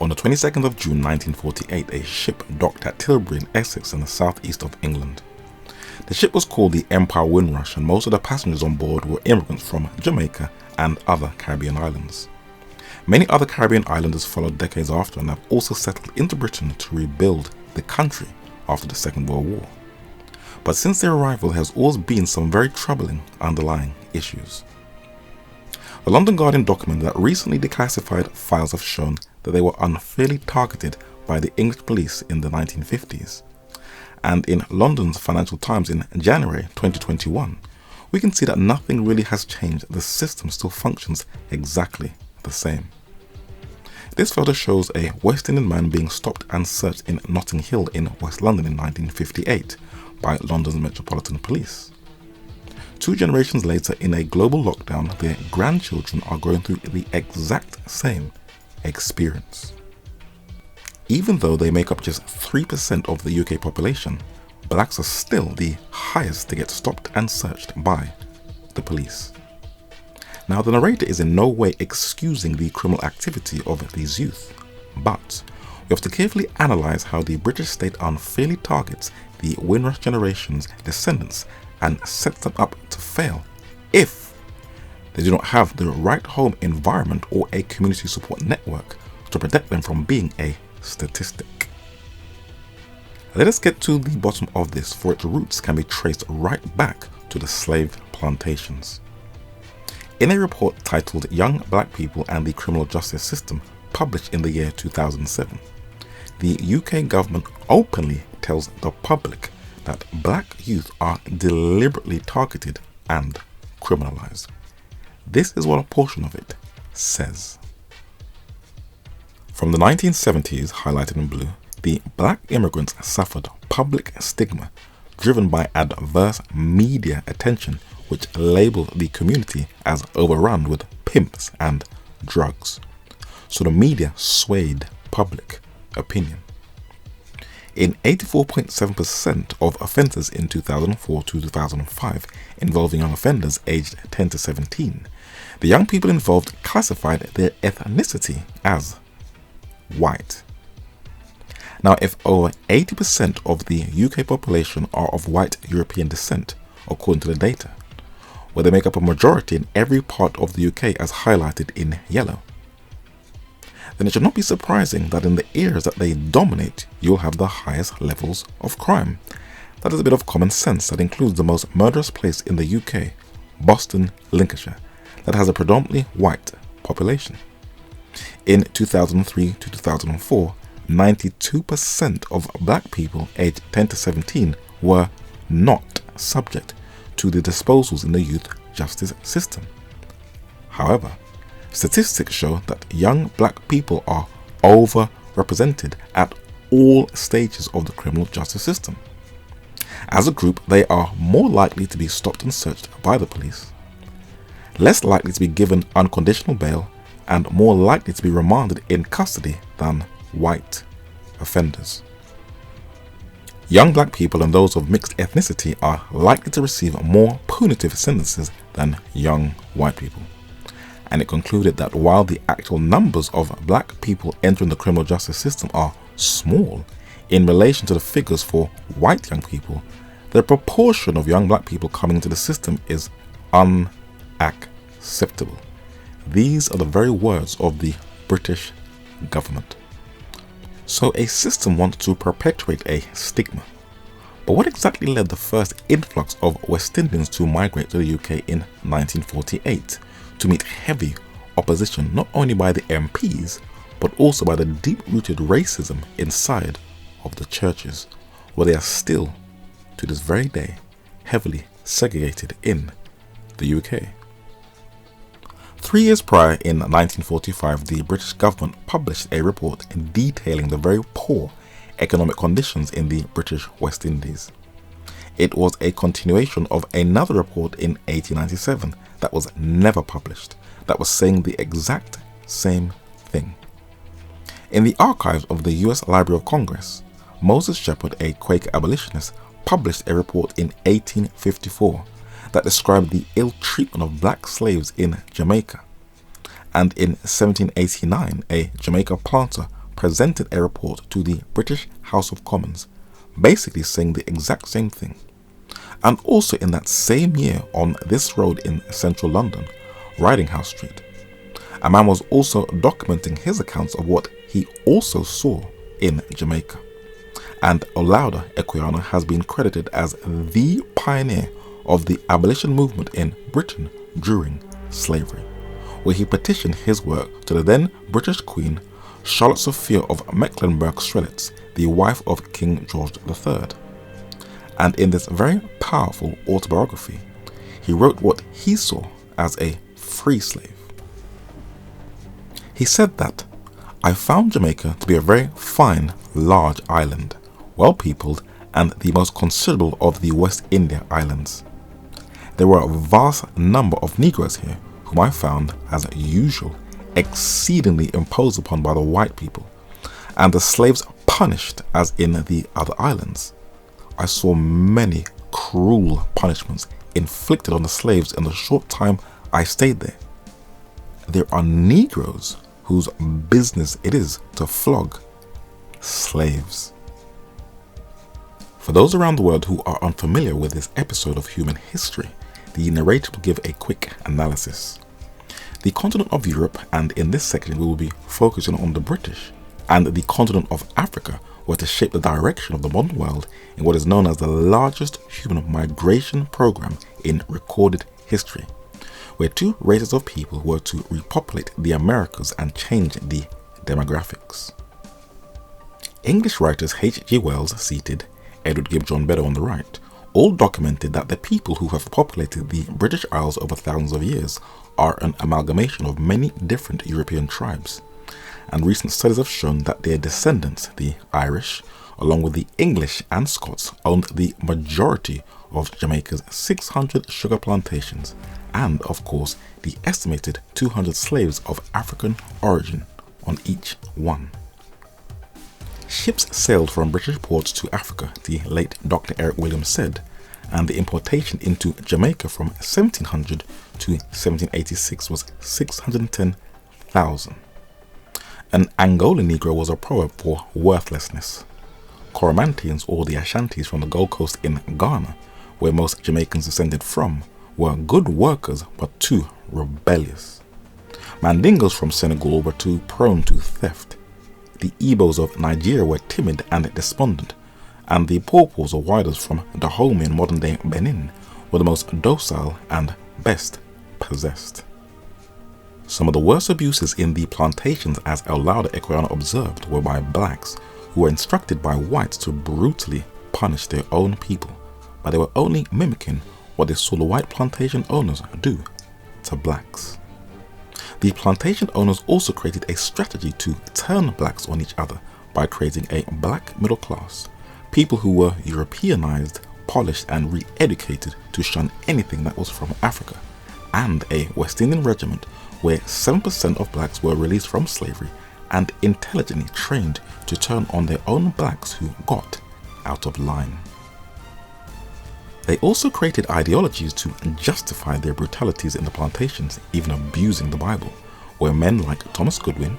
On the 22nd of June 1948, a ship docked at Tilbury in Essex in the southeast of England. The ship was called the Empire Windrush, and most of the passengers on board were immigrants from Jamaica and other Caribbean islands. Many other Caribbean islanders followed decades after and have also settled into Britain to rebuild the country after the Second World War. But since their arrival there has always been some very troubling underlying issues. The London Guardian document that recently declassified files have shown that they were unfairly targeted by the English police in the 1950s. And in London's Financial Times in January 2021, we can see that nothing really has changed. The system still functions exactly the same. This photo shows a West Indian man being stopped and searched in Notting Hill in West London in 1958 by London's Metropolitan Police. 2 generations later, in a global lockdown, their grandchildren are going through the exact same experience. Even though they make up just 3% of the UK population, blacks are still the highest to get stopped and searched by the police. Now, the narrator is in no way excusing the criminal activity of these youth, but we have to carefully analyse how the British state unfairly targets the Windrush generation's descendants and sets them up to fail if they do not have the right home environment or a community support network to protect them from being a statistic. Let us get to the bottom of this, for its roots can be traced right back to the slave plantations. In a report titled Young Black People and the Criminal Justice System, published in the year 2007, the UK government openly tells the public that black youth are deliberately targeted and criminalized. This is what a portion of it says. From the 1970s, highlighted in blue, the black immigrants suffered public stigma driven by adverse media attention, which labeled the community as overrun with pimps and drugs. So the media swayed public opinion. In 84.7% of offences in 2004 to 2005 involving young offenders aged 10 to 17, the young people involved classified their ethnicity as white. Now, if over 80% of the UK population are of white European descent, according to the data, where they make up a majority in every part of the UK as highlighted in yellow, then it should not be surprising that in the areas that they dominate, you'll have the highest levels of crime. That is a bit of common sense that includes the most murderous place in the UK, Boston, Lincolnshire, that has a predominantly white population. In 2003 to 2004, 92% of black people aged 10 to 17 were not subject to the disposals in the youth justice system. However, statistics show that young black people are overrepresented at all stages of the criminal justice system. As a group, they are more likely to be stopped and searched by the police, less likely to be given unconditional bail, and more likely to be remanded in custody than white offenders. Young black people and those of mixed ethnicity are likely to receive more punitive sentences than young white people. And it concluded that while the actual numbers of black people entering the criminal justice system are small in relation to the figures for white young people, the proportion of young black people coming into the system is unacceptable. These are the very words of the British government. So a system wants to perpetuate a stigma. But what exactly led the first influx of West Indians to migrate to the UK in 1948 to meet heavy opposition not only by the MPs but also by the deep-rooted racism inside of the churches, where they are still, to this very day, heavily segregated in the UK. 3 years prior, in 1945, the British government published a report detailing the very poor economic conditions in the British West Indies. It was a continuation of another report in 1897 that was never published, that was saying the exact same thing. In the archives of the US Library of Congress, Moses Shepherd, a Quaker abolitionist, published a report in 1854 that described the ill treatment of black slaves in Jamaica. And in 1789, a Jamaica planter presented a report to the British House of Commons, basically saying the exact same thing. And also in that same year, on this road in central London, Riding House Street, a man was also documenting his accounts of what he also saw in Jamaica. And Olaudah Equiano has been credited as the pioneer of the abolition movement in Britain during slavery, where he petitioned his work to the then British Queen Charlotte Sophia of Mecklenburg-Strelitz, the wife of King George III. And in this very powerful autobiography, he wrote what he saw as a free slave. He said that, "I found Jamaica to be a very fine, large island, well peopled, and the most considerable of the West India Islands. There were a vast number of Negroes here, whom I found, as usual, exceedingly imposed upon by the white people, and the slaves punished as in the other islands. I saw many cruel punishments inflicted on the slaves in the short time I stayed there. There are Negroes whose business it is to flog slaves." For those around the world who are unfamiliar with this episode of human history, the narrator will give a quick analysis. The continent of Europe, and in this section we will be focusing on the British, and the continent of Africa were to shape the direction of the modern world in what is known as the largest human migration program in recorded history, where two races of people were to repopulate the Americas and change the demographics. English writers H.G. Wells, seated, Edward Gibb John Beddoe on the right, all documented that the people who have populated the British Isles over thousands of years are an amalgamation of many different European tribes, and recent studies have shown that their descendants, the Irish, along with the English and Scots, owned the majority of Jamaica's 600 sugar plantations, and of course the estimated 200 slaves of African origin on each one. Ships sailed from British ports to Africa, the late Dr. Eric Williams said, and the importation into Jamaica from 1700 to 1786 was 610,000. An Angolan Negro was a proverb for worthlessness. Coromantians, or the Ashantis from the Gold Coast in Ghana, where most Jamaicans descended from, were good workers but too rebellious. Mandingos from Senegal were too prone to theft. The Igbos of Nigeria were timid and despondent, and the Paupers or Widers from Dahomey in modern-day Benin were the most docile and best possessed. Some of the worst abuses in the plantations, as Olaudah Equiano observed, were by blacks who were instructed by whites to brutally punish their own people, but they were only mimicking what they saw the white plantation owners do to blacks. The plantation owners also created a strategy to turn blacks on each other by creating a black middle class, people who were Europeanized, polished and re-educated to shun anything that was from Africa, and a West Indian regiment where 7% of blacks were released from slavery and intelligently trained to turn on their own blacks who got out of line. They also created ideologies to justify their brutalities in the plantations, even abusing the Bible, where men like Thomas Goodwin,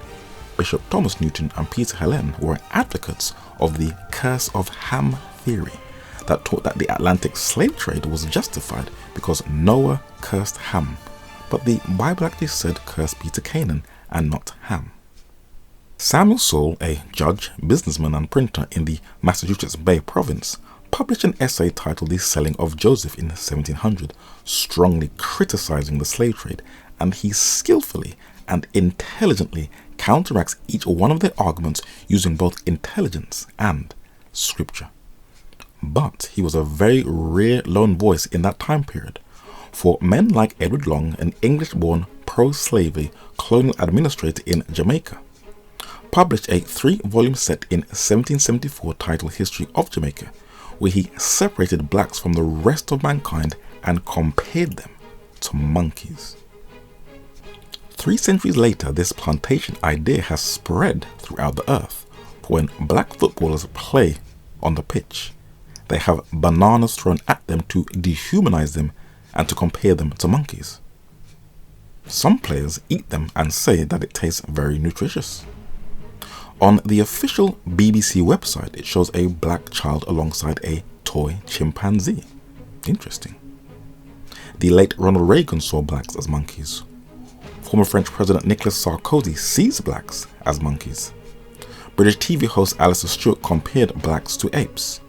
Bishop Thomas Newton and Peter Helen were advocates of the curse of Ham theory that taught that the Atlantic slave trade was justified because Noah cursed Ham, but the Bible actually said curse be to Canaan and not Ham. Samuel Sewall, a judge, businessman and printer in the Massachusetts Bay Province, published an essay titled The Selling of Joseph in 1700, strongly criticizing the slave trade, and he skillfully and intelligently counteracts each one of their arguments using both intelligence and scripture. but he was a very rare lone voice in that time period, for men like Edward Long, an English-born pro-slavery colonial administrator in Jamaica, published a 3-volume set in 1774 titled History of Jamaica, where he separated blacks from the rest of mankind and compared them to monkeys. 3 centuries later, this plantation idea has spread throughout the earth. When black footballers play on the pitch, they have bananas thrown at them to dehumanize them and to compare them to monkeys. Some players eat them and say that it tastes very nutritious. On the official BBC website, it shows a black child alongside a toy chimpanzee. Interesting. The late Ronald Reagan saw blacks as monkeys. Former French President Nicolas Sarkozy sees blacks as monkeys. British TV host Alistair Stewart compared blacks to apes.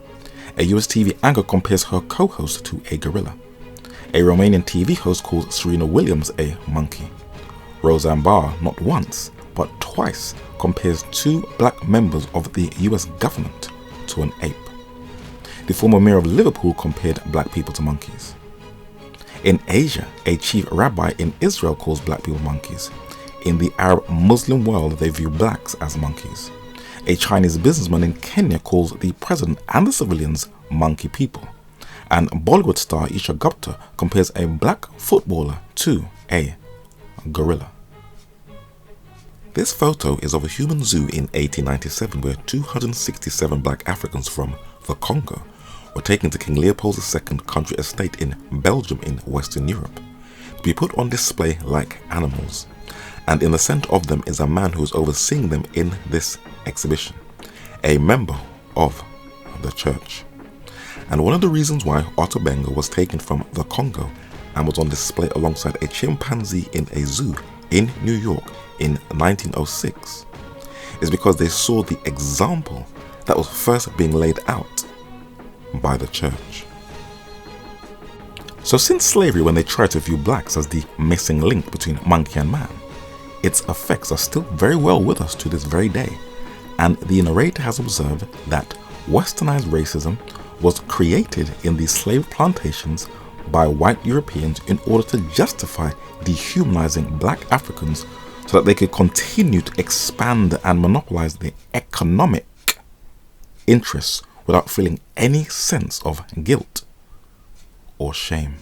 A US TV anchor compares her co-host to a gorilla. A Romanian TV host calls Serena Williams a monkey. Roseanne Barr, not once, but twice, compares 2 black members of the US government to an ape. The former mayor of Liverpool compared black people to monkeys. In Asia, a chief rabbi in Israel calls black people monkeys. In the Arab Muslim world, they view blacks as monkeys. A Chinese businessman in Kenya calls the president and the civilians monkey people. And Bollywood star Isha Gupta compares a black footballer to a gorilla. This photo is of a human zoo in 1897 where 267 black Africans from the Congo were taken to King Leopold II country estate in Belgium in Western Europe to be put on display like animals. And in the center of them is a man who is overseeing them in this exhibition, a member of the church. And one of the reasons why Otto Benga was taken from the Congo and was on display alongside a chimpanzee in a zoo in New York in 1906 is because they saw the example that was first being laid out by the church. So since slavery, when they tried to view blacks as the missing link between monkey and man, its effects are still very well with us to this very day, and the narrator has observed that westernized racism was created in the slave plantations by white Europeans in order to justify dehumanizing black Africans so that they could continue to expand and monopolize their economic interests without feeling any sense of guilt or shame.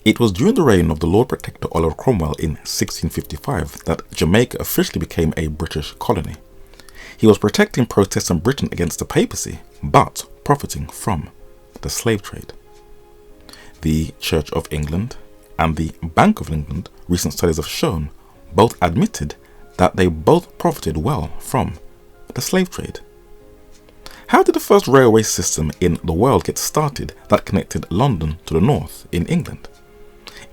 It was during the reign of the Lord Protector Oliver Cromwell in 1655 that Jamaica officially became a British colony. He was protecting Protestant Britain against the papacy, but profiting from the slave trade. The Church of England and the Bank of England, recent studies have shown, both admitted that they both profited well from the slave trade. How did the first railway system in the world get started that connected London to the north in England?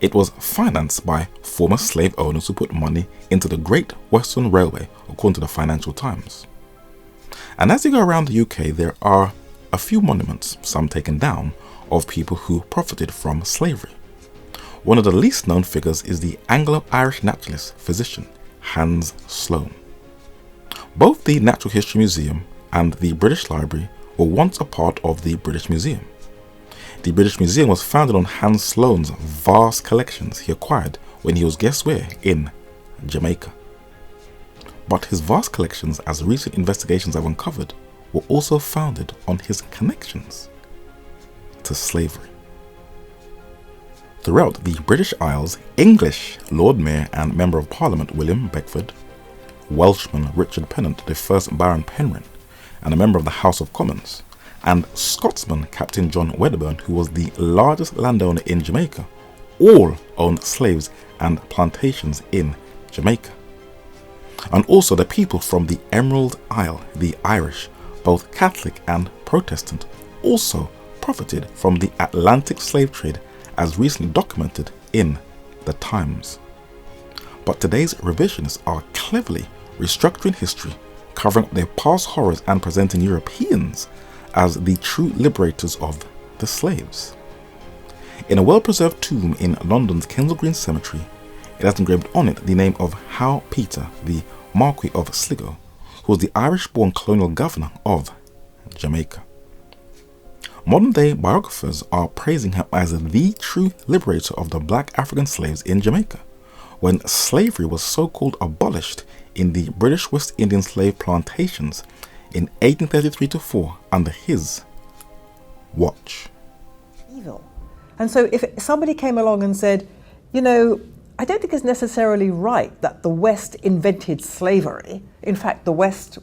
It was financed by former slave owners who put money into the Great Western Railway, according to the Financial Times. And as you go around the UK, there are a few monuments, some taken down, of people who profited from slavery. One of the least known figures is the Anglo-Irish naturalist physician Hans Sloane. Both the Natural History Museum and the British Library were once a part of the British Museum. The British Museum was founded on Hans Sloane's vast collections he acquired when he was, guess where, in Jamaica. But his vast collections, as recent investigations have uncovered, were also founded on his connections to slavery. Throughout the British Isles, English Lord Mayor and Member of Parliament William Beckford, Welshman Richard Pennant, the first Baron Penrhyn, and a member of the House of Commons, and Scotsman Captain John Wedderburn, who was the largest landowner in Jamaica, all owned slaves and plantations in Jamaica. And also the people from the Emerald Isle, the Irish, both Catholic and Protestant, also profited from the Atlantic slave trade as recently documented in the Times. But today's revisionists are cleverly restructuring history, covering up their past horrors and presenting Europeans as the true liberators of the slaves. In a well-preserved tomb in London's Kensal Green Cemetery, it has engraved on it the name of Howe Peter, the Marquis of Sligo, who was the Irish-born colonial governor of Jamaica. Modern day biographers are praising him as the true liberator of the black African slaves in Jamaica, when slavery was so-called abolished in the British West Indian slave plantations in 1833-4 under his watch. Evil. And so if somebody came along and said, you know, I don't think it's necessarily right that the West invented slavery. In fact, the West,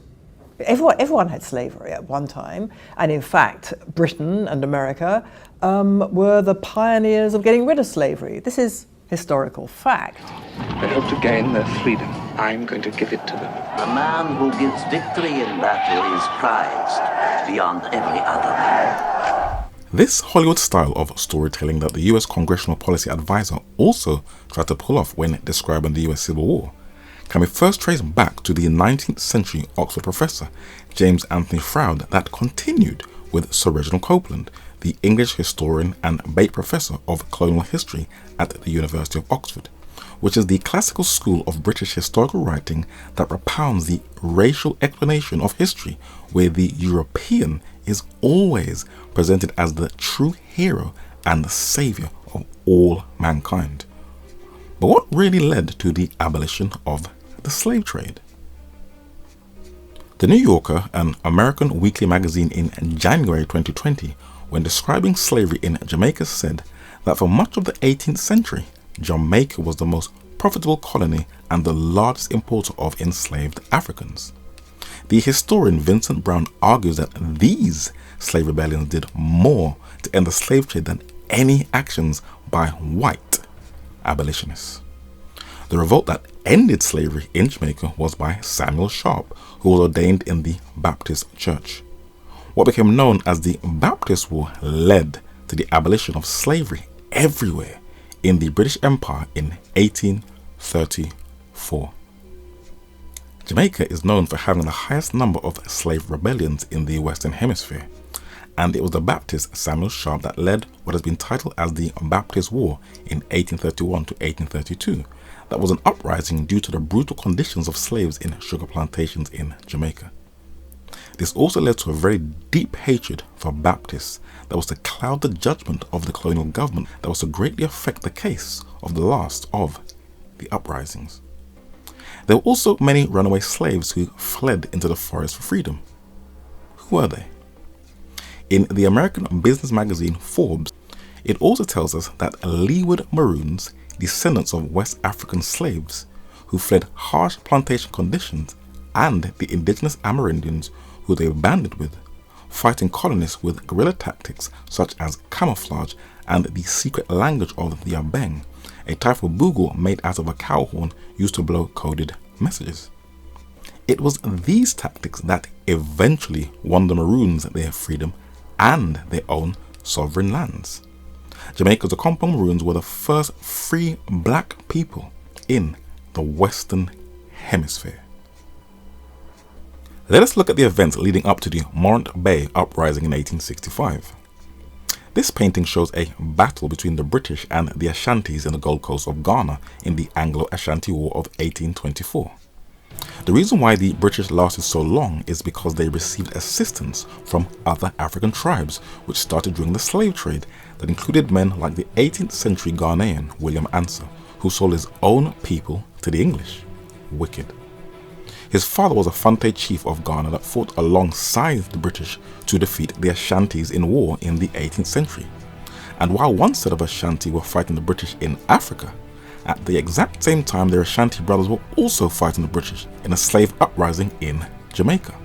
everyone had slavery at one time. And in fact, Britain and America were the pioneers of getting rid of slavery. This is historical fact. They hope to gain their freedom. I'm going to give it to them. The man who gives victory in battle is prized beyond every other man. This Hollywood style of storytelling that the US Congressional Policy Advisor also tried to pull off when describing the US Civil War can be first traced back to the 19th century Oxford professor James Anthony Froude that continued with Sir Reginald Copeland, the English historian and Bates Professor of Colonial History at the University of Oxford, which is the classical school of British historical writing that propounds the racial explanation of history, where the European is always presented as the true hero and the saviour of all mankind. But what really led to the abolition of the slave trade? The New Yorker, an American weekly magazine in January 2020, when describing slavery in Jamaica, said that for much of the 18th century, Jamaica was the most profitable colony and the largest importer of enslaved Africans. The historian Vincent Brown argues that these slave rebellions did more to end the slave trade than any actions by white abolitionists. The revolt that ended slavery in Jamaica was by Samuel Sharp, who was ordained in the Baptist Church. What became known as the Baptist War led to the abolition of slavery everywhere in the British Empire in 1834. Jamaica is known for having the highest number of slave rebellions in the Western Hemisphere, and it was the Baptist Samuel Sharp that led what has been titled as the Baptist War in 1831 to 1832. That was an uprising due to the brutal conditions of slaves in sugar plantations in Jamaica. This also led to a very deep hatred for Baptists that was to cloud the judgment of the colonial government, that was to greatly affect the case of the last of the uprisings. There were also many runaway slaves who fled into the forest for freedom. Who were they? In the American business magazine Forbes, it also tells us that Leeward Maroons, descendants of West African slaves who fled harsh plantation conditions, and the indigenous Amerindians who they banded with, fighting colonists with guerrilla tactics such as camouflage and the secret language of the Abeng, a type of bugle made out of a cow horn used to blow coded messages. It was these tactics that eventually won the Maroons their freedom and their own sovereign lands. Jamaica's Okompo Maroons were the first free black people in the Western Hemisphere. Let us look at the events leading up to the Morant Bay uprising in 1865. This painting shows a battle between the British and the Ashantis in the Gold Coast of Ghana in the Anglo-Ashanti War of 1824. The reason why the British lasted so long is because they received assistance from other African tribes which started during the slave trade that included men like the 18th century Ghanaian William Ansah, who sold his own people to the English. Wicked. His father was a Fante chief of Ghana that fought alongside the British to defeat the Ashantis in war in the 18th century. And while one set of Ashanti were fighting the British in Africa, at the exact same time their Ashanti brothers were also fighting the British in a slave uprising in Jamaica.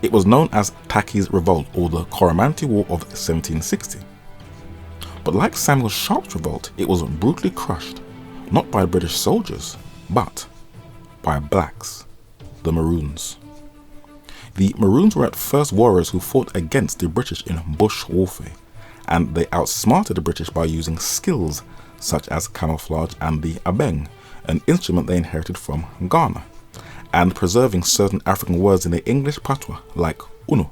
It was known as Taki's Revolt or the Coromantee War of 1760. But like Samuel Sharp's revolt, it was brutally crushed, not by British soldiers, but by blacks. The Maroons. The Maroons were at first warriors who fought against the British in bush warfare, and they outsmarted the British by using skills such as camouflage and the abeng, an instrument they inherited from Ghana, and preserving certain African words in the English patois like uno,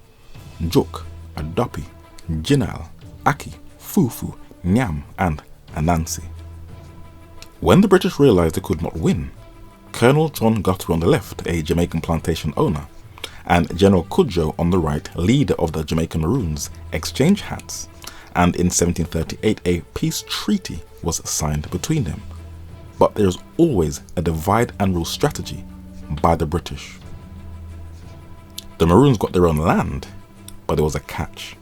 njuk, adopi, jinal, aki, fufu, nyam, and anansi. When the British realized they could not win, Colonel John Guthrie on the left, a Jamaican plantation owner, and General Cudjoe on the right, leader of the Jamaican Maroons, exchanged hats, and in 1738 a peace treaty was signed between them. But there is always a divide and rule strategy by the British. The Maroons got their own land, but there was a catch.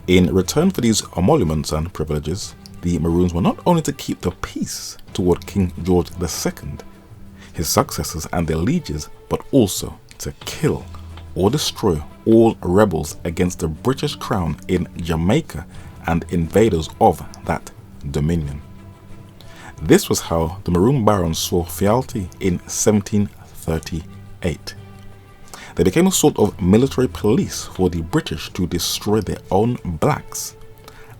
In return for these emoluments and privileges, the Maroons were not only to keep the peace toward King George II, his successors and their lieges, but also to kill or destroy all rebels against the British Crown in Jamaica and invaders of that dominion. This was how the Maroon Barons saw fealty in 1738. They became a sort of military police for the British to destroy their own blacks,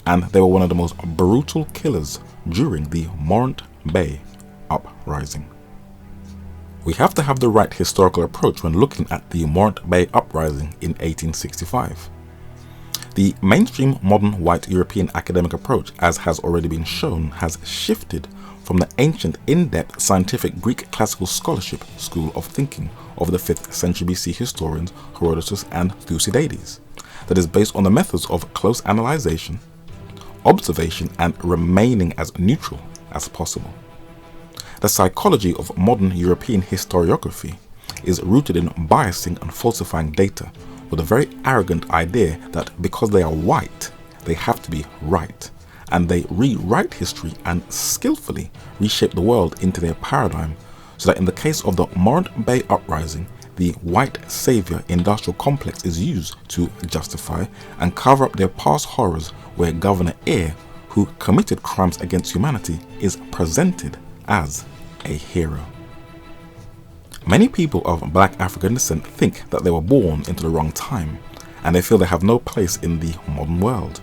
and they were one of the most brutal killers during the Morant Bay Uprising. We have to have the right historical approach when looking at the Morant Bay Uprising in 1865. The mainstream modern white European academic approach, as has already been shown, has shifted from the ancient in-depth scientific Greek classical scholarship school of thinking of the 5th century BC historians Herodotus and Thucydides, that is based on the methods of close analyzation, observation, and remaining as neutral as possible. The psychology of modern European historiography is rooted in biasing and falsifying data with a very arrogant idea that because they are white, they have to be right, and they rewrite history and skillfully reshape the world into their paradigm, so that in the case of the Morant Bay Uprising, the white savior industrial complex is used to justify and cover up their past horrors, where Governor Eyre, who committed crimes against humanity, is presented as a hero. Many people of black African descent think that they were born into the wrong time, and they feel they have no place in the modern world.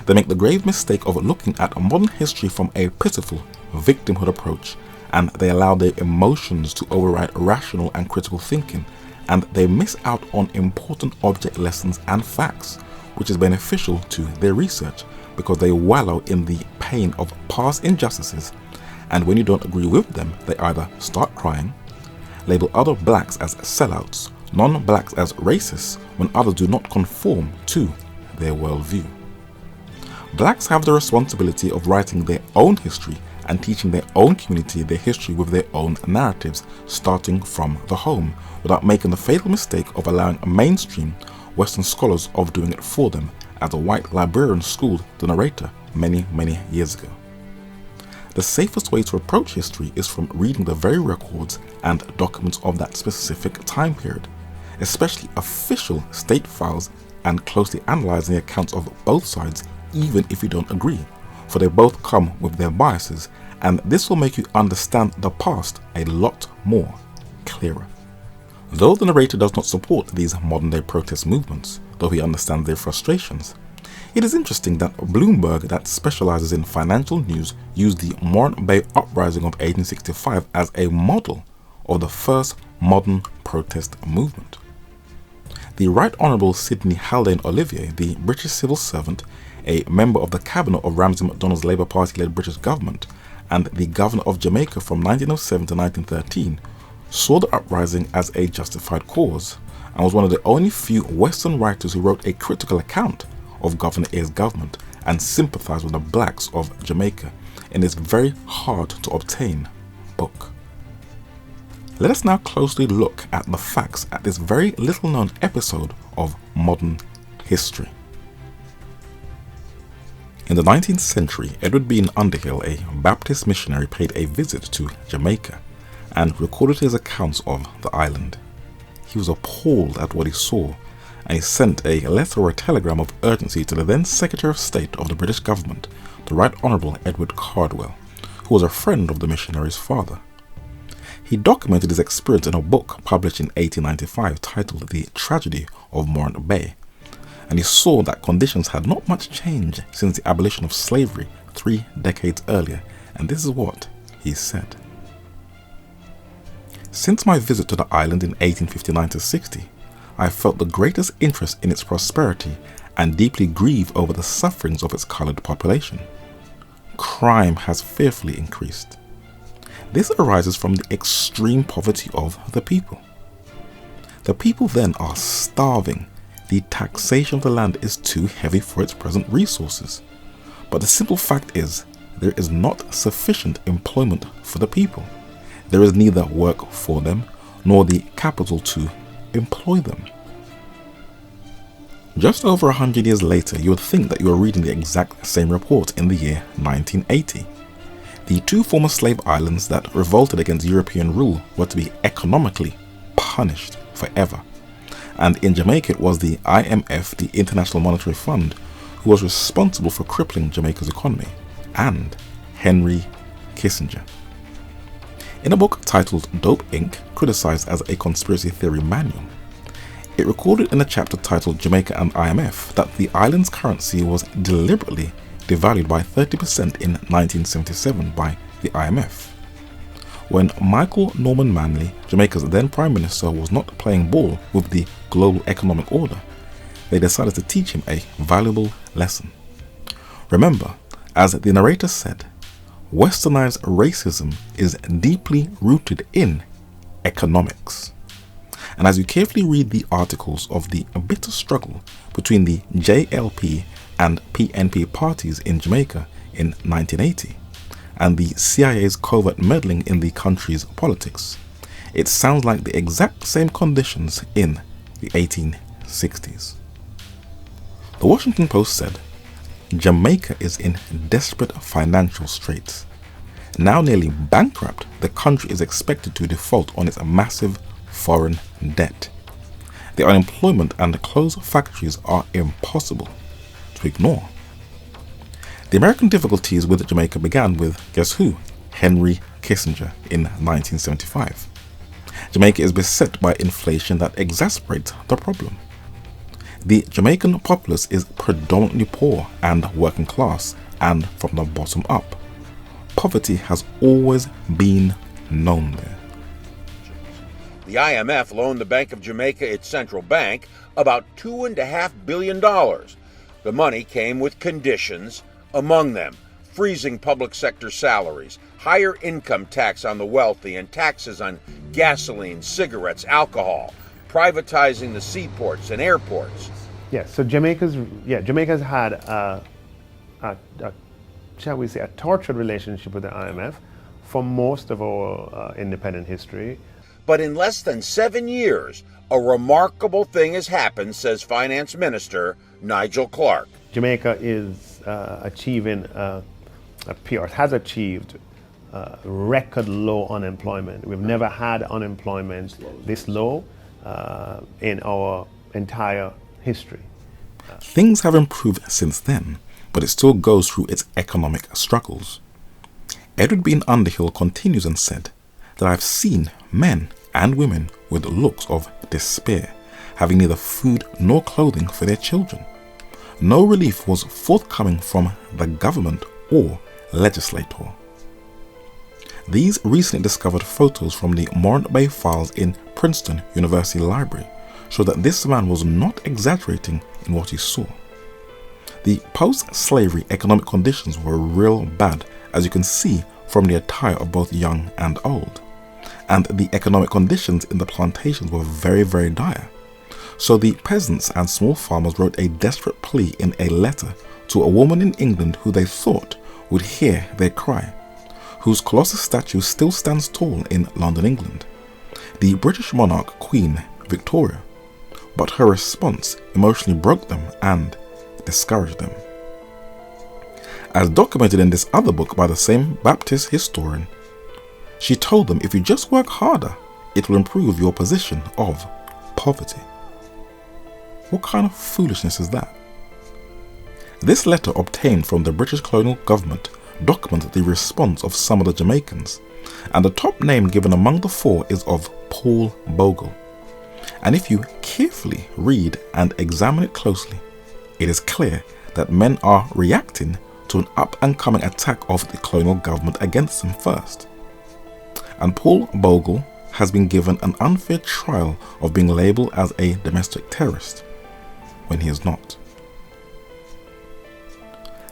They make the grave mistake of looking at modern history from a pitiful victimhood approach, and they allow their emotions to override rational and critical thinking, and they miss out on important object lessons and facts, which is beneficial to their research because they wallow in the pain of past injustices, and when you don't agree with them, they either start crying, label other blacks as sellouts, non-blacks as racists when others do not conform to their worldview. Blacks have the responsibility of writing their own history and teaching their own community their history with their own narratives, starting from the home, without making the fatal mistake of allowing mainstream Western scholars of doing it for them, as a white librarian schooled the narrator many years ago. The safest way to approach history is from reading the very records and documents of that specific time period, especially official state files, and closely analyzing the accounts of both sides, even if you don't agree, for they both come with their biases, and this will make you understand the past a lot more clearer. Though the narrator does not support these modern day protest movements, though he understands their frustrations, it is interesting that Bloomberg, that specializes in financial news, used the Morant Bay Uprising of 1865 as a model of the first modern protest movement. The Right Honourable Sidney Haldane Olivier, the British civil servant, a member of the cabinet of Ramsay MacDonald's Labour Party-led British government, and the governor of Jamaica from 1907 to 1913, saw the uprising as a justified cause, and was one of the only few Western writers who wrote a critical account of Governor Eyre's government and sympathised with the blacks of Jamaica in this very hard to obtain book. Let us now closely look at the facts at this very little known episode of modern history. In the 19th century, Edward Bean Underhill, a Baptist missionary, paid a visit to Jamaica and recorded his accounts of the island. He was appalled at what he saw, and he sent a letter or a telegram of urgency to the then Secretary of State of the British government, the Right Honourable Edward Cardwell, who was a friend of the missionary's father. He documented his experience in a book published in 1895 titled The Tragedy of Morant Bay, and he saw that conditions had not much changed since the abolition of slavery 3 decades earlier, and this is what he said. Since my visit to the island in 1859-60, I felt the greatest interest in its prosperity and deeply grieve over the sufferings of its coloured population. Crime has fearfully increased. This arises from the extreme poverty of the people. The people then are starving. The taxation of the land is too heavy for its present resources. But the simple fact is, there is not sufficient employment for the people. There is neither work for them, nor the capital to employ them. Just over 100 years later, you would think that you are reading the exact same report in the year 1980. The two former slave islands that revolted against European rule were to be economically punished forever. And in Jamaica it was the IMF, the International Monetary Fund, who was responsible for crippling Jamaica's economy, and Henry Kissinger. In a book titled Dope Inc., criticized as a conspiracy theory manual, it recorded in a chapter titled Jamaica and IMF that the island's currency was deliberately devalued by 30% in 1977 by the IMF. When Michael Norman Manley, Jamaica's then Prime Minister, was not playing ball with the global economic order, they decided to teach him a valuable lesson. Remember, as the narrator said, Westernized racism is deeply rooted in economics. And as you carefully read the articles of the bitter struggle between the JLP and PNP parties in Jamaica in 1980, and the CIA's covert meddling in the country's politics, it sounds like the exact same conditions in the 1860s. The Washington Post said, Jamaica is in desperate financial straits. Now nearly bankrupt, the country is expected to default on its massive foreign debt. The unemployment and closed factories are impossible to ignore. The American difficulties with Jamaica began with, guess who? Henry Kissinger in 1975. Jamaica is beset by inflation that exacerbates the problem. The Jamaican populace is predominantly poor and working class, and from the bottom up. Poverty has always been known there. The IMF loaned the Bank of Jamaica, its central bank, about $2.5 billion. The money came with conditions, among them freezing public sector salaries, higher income tax on the wealthy, and taxes on gasoline, cigarettes, alcohol, privatizing the seaports and airports. Yes, so Jamaica's had shall we say, a tortured relationship with the IMF for most of our independent history. But in less than 7 years, a remarkable thing has happened, says Finance Minister Nigel Clark. Jamaica is achieving, has achieved record low unemployment. We've never had unemployment this low in our entire history. Things have improved since then, but it still goes through its economic struggles. Edward Bean Underhill continues and said that I've seen men and women with looks of despair, having neither food nor clothing for their children. No relief was forthcoming from the government or legislator. These recently discovered photos from the Morant Bay files in Princeton University Library show that this man was not exaggerating in what he saw. The post-slavery economic conditions were real bad, as you can see from the attire of both young and old. And the economic conditions in the plantations were very, very dire. So the peasants and small farmers wrote a desperate plea in a letter to a woman in England who they thought would hear their cry, whose colossal statue still stands tall in London, England, the British monarch Queen Victoria. But her response emotionally broke them and discouraged them. As documented in this other book by the same Baptist historian, she told them if you just work harder, it will improve your position of poverty. What kind of foolishness is that? This letter obtained from the British colonial government documents the response of some of the Jamaicans, and the top name given among the four is of Paul Bogle. And if you carefully read and examine it closely, it is clear that men are reacting to an up-and-coming attack of the colonial government against them first. And Paul Bogle has been given an unfair trial of being labelled as a domestic terrorist, when he is not.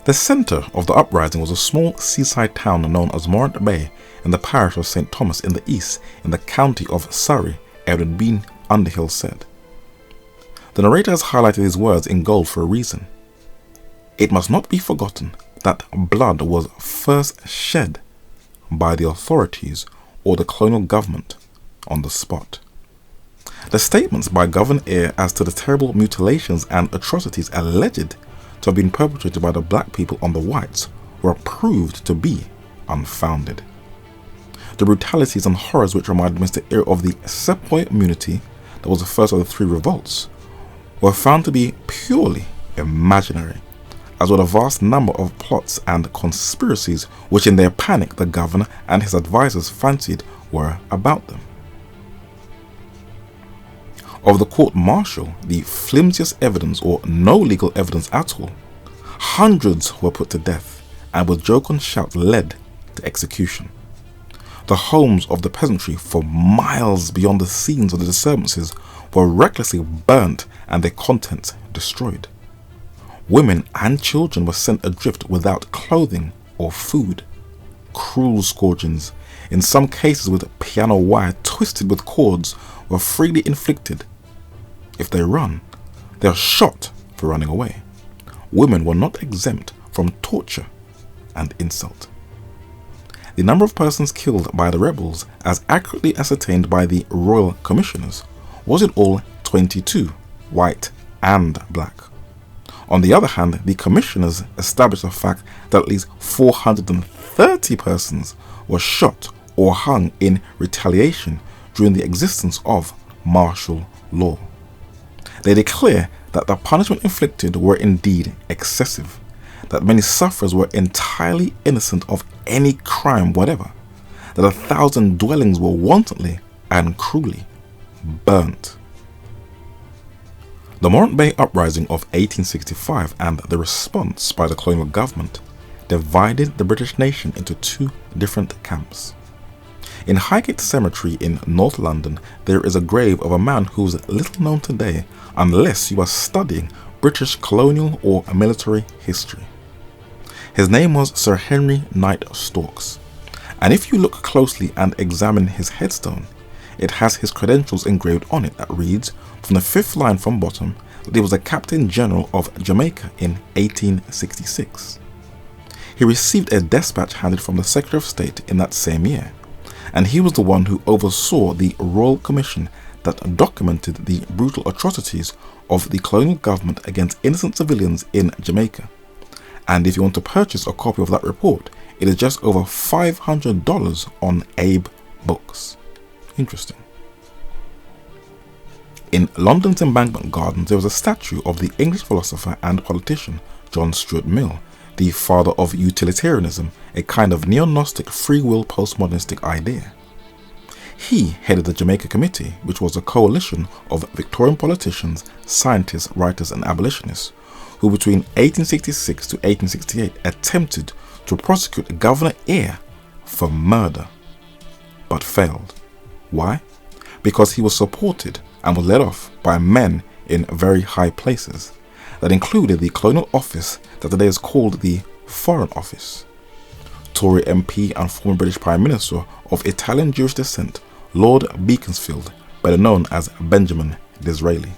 The centre of the uprising was a small seaside town known as Morant Bay in the parish of St. Thomas in the east in the county of Surrey. Edward Bean Underhill said. The narrator has highlighted his words in gold for a reason. It must not be forgotten that blood was first shed by the authorities or the colonial government on the spot. The statements by Governor Eyre as to the terrible mutilations and atrocities alleged to have been perpetrated by the black people on the whites were proved to be unfounded. The brutalities and horrors which reminded Mr. Eyre of the Sepoy Mutiny, that was the first of the 3 revolts, were found to be purely imaginary, as were the vast number of plots and conspiracies which in their panic the governor and his advisers fancied were about them. Of the court-martial, the flimsiest evidence or no legal evidence at all, hundreds were put to death and with joke and shout led to execution. The homes of the peasantry for miles beyond the scenes of the disturbances were recklessly burnt and their contents destroyed. Women and children were sent adrift without clothing or food. Cruel scourgings, in some cases with piano wire twisted with cords, were freely inflicted. If they run, they are shot for running away. Women were not exempt from torture and insult. The number of persons killed by the rebels, as accurately ascertained by the Royal Commissioners, was in all 22, white and black. On the other hand, the Commissioners established the fact that at least 430 persons were shot or hung in retaliation during the existence of martial law. They declare that the punishment inflicted were indeed excessive, that many sufferers were entirely innocent of any crime whatever, that 1,000 dwellings were wantonly and cruelly burnt. The Morant Bay Uprising of 1865 and the response by the colonial government divided the British nation into 2 different camps. In Highgate Cemetery in North London, there is a grave of a man who is little known today unless you are studying British colonial or military history. His name was Sir Henry Knight Storks, and if you look closely and examine his headstone, it has his credentials engraved on it that reads, from the 5th line from bottom, that he was a Captain General of Jamaica in 1866. He received a dispatch handed from the Secretary of State in that same year, and he was the one who oversaw the Royal Commission that documented the brutal atrocities of the colonial government against innocent civilians in Jamaica. And if you want to purchase a copy of that report, it is just over $500 on Abe Books. Interesting. In London's Embankment Gardens, there was a statue of the English philosopher and politician John Stuart Mill, the father of utilitarianism, a kind of neo-Gnostic free will postmodernistic idea. He headed the Jamaica Committee, which was a coalition of Victorian politicians, scientists, writers and abolitionists, who between 1866 to 1868 attempted to prosecute Governor Eyre for murder, but failed. Why? Because he was supported and was led off by men in very high places that included the colonial office that today is called the Foreign Office. Tory MP and former British Prime Minister of Italian Jewish descent, Lord Beaconsfield, better known as Benjamin Disraeli.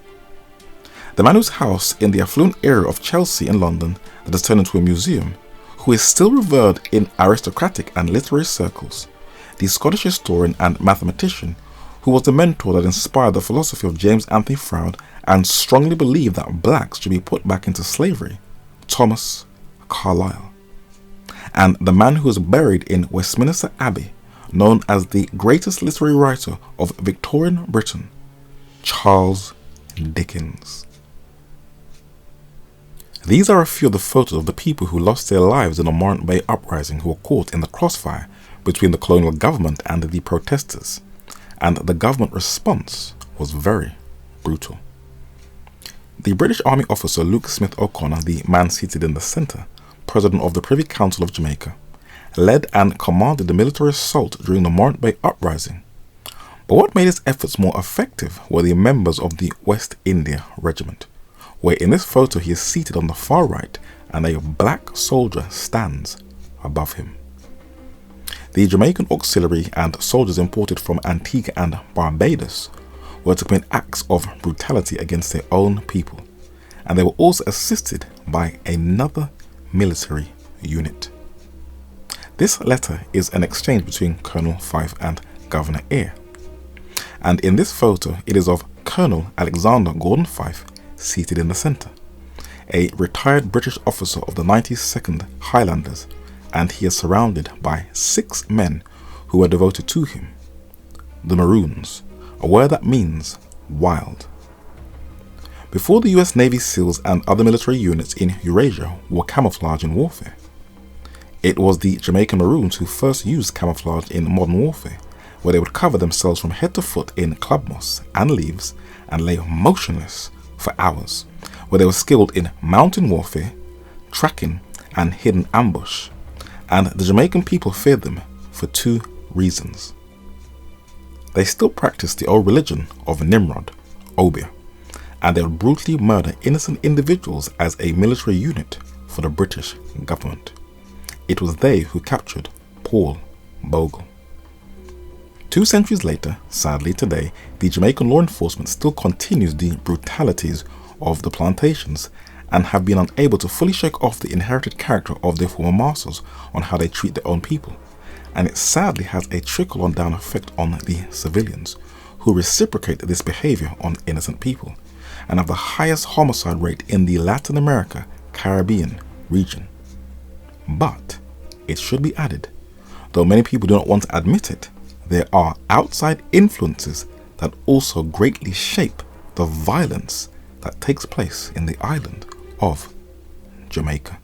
The man whose house in the affluent area of Chelsea in London that has turned into a museum, who is still revered in aristocratic and literary circles, the Scottish historian and mathematician who was the mentor that inspired the philosophy of James Anthony Froude and strongly believed that blacks should be put back into slavery, Thomas Carlyle. And the man who is buried in Westminster Abbey, known as the greatest literary writer of Victorian Britain, Charles Dickens. These are a few of the photos of the people who lost their lives in the Morant Bay Uprising who were caught in the crossfire between the colonial government and the protesters, and the government response was very brutal. The British Army officer Luke Smith O'Connor, the man seated in the centre, president of the Privy Council of Jamaica, led and commanded the military assault during the Morant Bay Uprising. But what made his efforts more effective were the members of the West India Regiment, where in this photo he is seated on the far right and a black soldier stands above him. The Jamaican auxiliary and soldiers imported from Antigua and Barbados were to commit acts of brutality against their own people, and they were also assisted by another military unit. This letter is an exchange between Colonel Fife and Governor Eyre, and in this photo it is of Colonel Alexander Gordon Fife seated in the centre, a retired British officer of the 92nd Highlanders, and he is surrounded by 6 men who were devoted to him. The Maroons, a word that means wild. Before the US Navy SEALs and other military units in Eurasia wore camouflage in warfare, it was the Jamaican Maroons who first used camouflage in modern warfare, where they would cover themselves from head to foot in club moss and leaves and lay motionless for hours, where they were skilled in mountain warfare, tracking and hidden ambush, and the Jamaican people feared them for 2 reasons. They still practiced the old religion of Nimrod, Obeah, and they would brutally murder innocent individuals as a military unit for the British government. It was they who captured Paul Bogle. 2 centuries later, sadly today, the Jamaican law enforcement still continues the brutalities of the plantations and have been unable to fully shake off the inherited character of their former masters on how they treat their own people. And it sadly has a trickle-on down effect on the civilians, who reciprocate this behavior on innocent people, and have the highest homicide rate in the Latin America, Caribbean region. But it should be added, though many people do not want to admit it, there are outside influences that also greatly shape the violence that takes place in the island of Jamaica.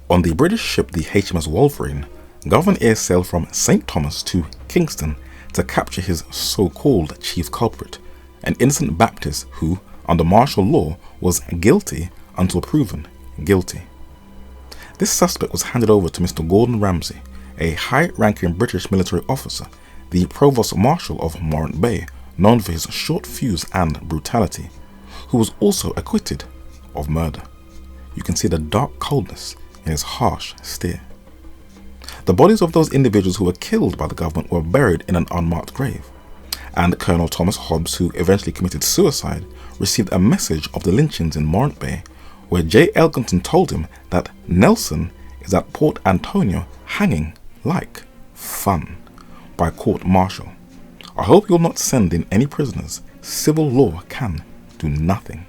On the British ship the HMS Wolverine, Governor Eyre sailed from St. Thomas to Kingston to capture his so-called chief culprit, an innocent Baptist who, under martial law, was guilty until proven guilty. This suspect was handed over to Mr. Gordon Ramsay, a high-ranking British military officer, the Provost Marshal of Morant Bay, known for his short fuse and brutality, who was also acquitted of murder. You can see the dark coldness in his harsh stare. The bodies of those individuals who were killed by the government were buried in an unmarked grave, and Colonel Thomas Hobbs, who eventually committed suicide, received a message of the lynchings in Morant Bay, where J. Elkington told him that Nelson is at Port Antonio hanging like fun by court-martial. I hope you'll not send in any prisoners. Civil law can do nothing.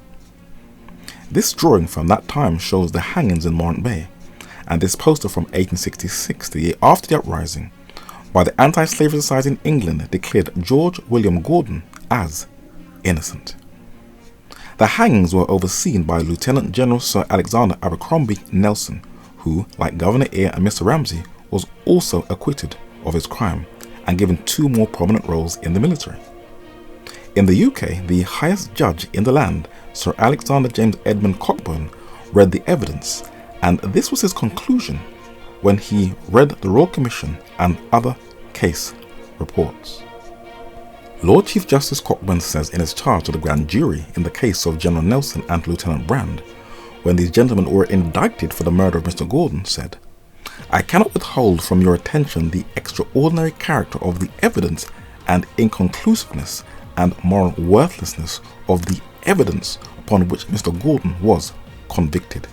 This drawing from that time shows the hangings in Morant Bay, and this poster from 1866, the year after the uprising, by the Anti-Slavery Society in England, declared George William Gordon as innocent. The hangings were overseen by Lieutenant General Sir Alexander Abercrombie Nelson, who, like Governor Eyre and Mr. Ramsay, was also acquitted of his crime and given 2 more prominent roles in the military. In the UK, the highest judge in the land, Sir Alexander James Edmund Cockburn, read the evidence, and this was his conclusion when he read the Royal Commission and other case reports. Lord Chief Justice Cockburn says in his charge to the grand jury in the case of General Nelson and Lieutenant Brand, when these gentlemen were indicted for the murder of Mr. Gordon, said, "I cannot withhold from your attention the extraordinary character of the evidence and inconclusiveness and moral worthlessness of the evidence upon which Mr. Gordon was convicted.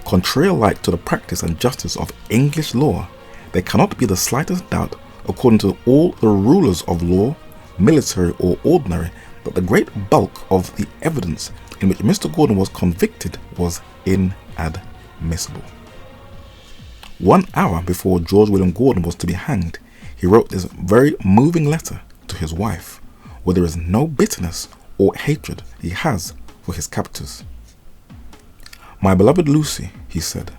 Contrary alike to the practice and justice of English law, there cannot be the slightest doubt, according to all the rulers of law, military or ordinary, that the great bulk of the evidence in which Mr. Gordon was convicted was inadmissible." 1 hour before George William Gordon was to be hanged, he wrote this very moving letter to his wife, where there is no bitterness or hatred he has for his captors. "My beloved Lucy," he said,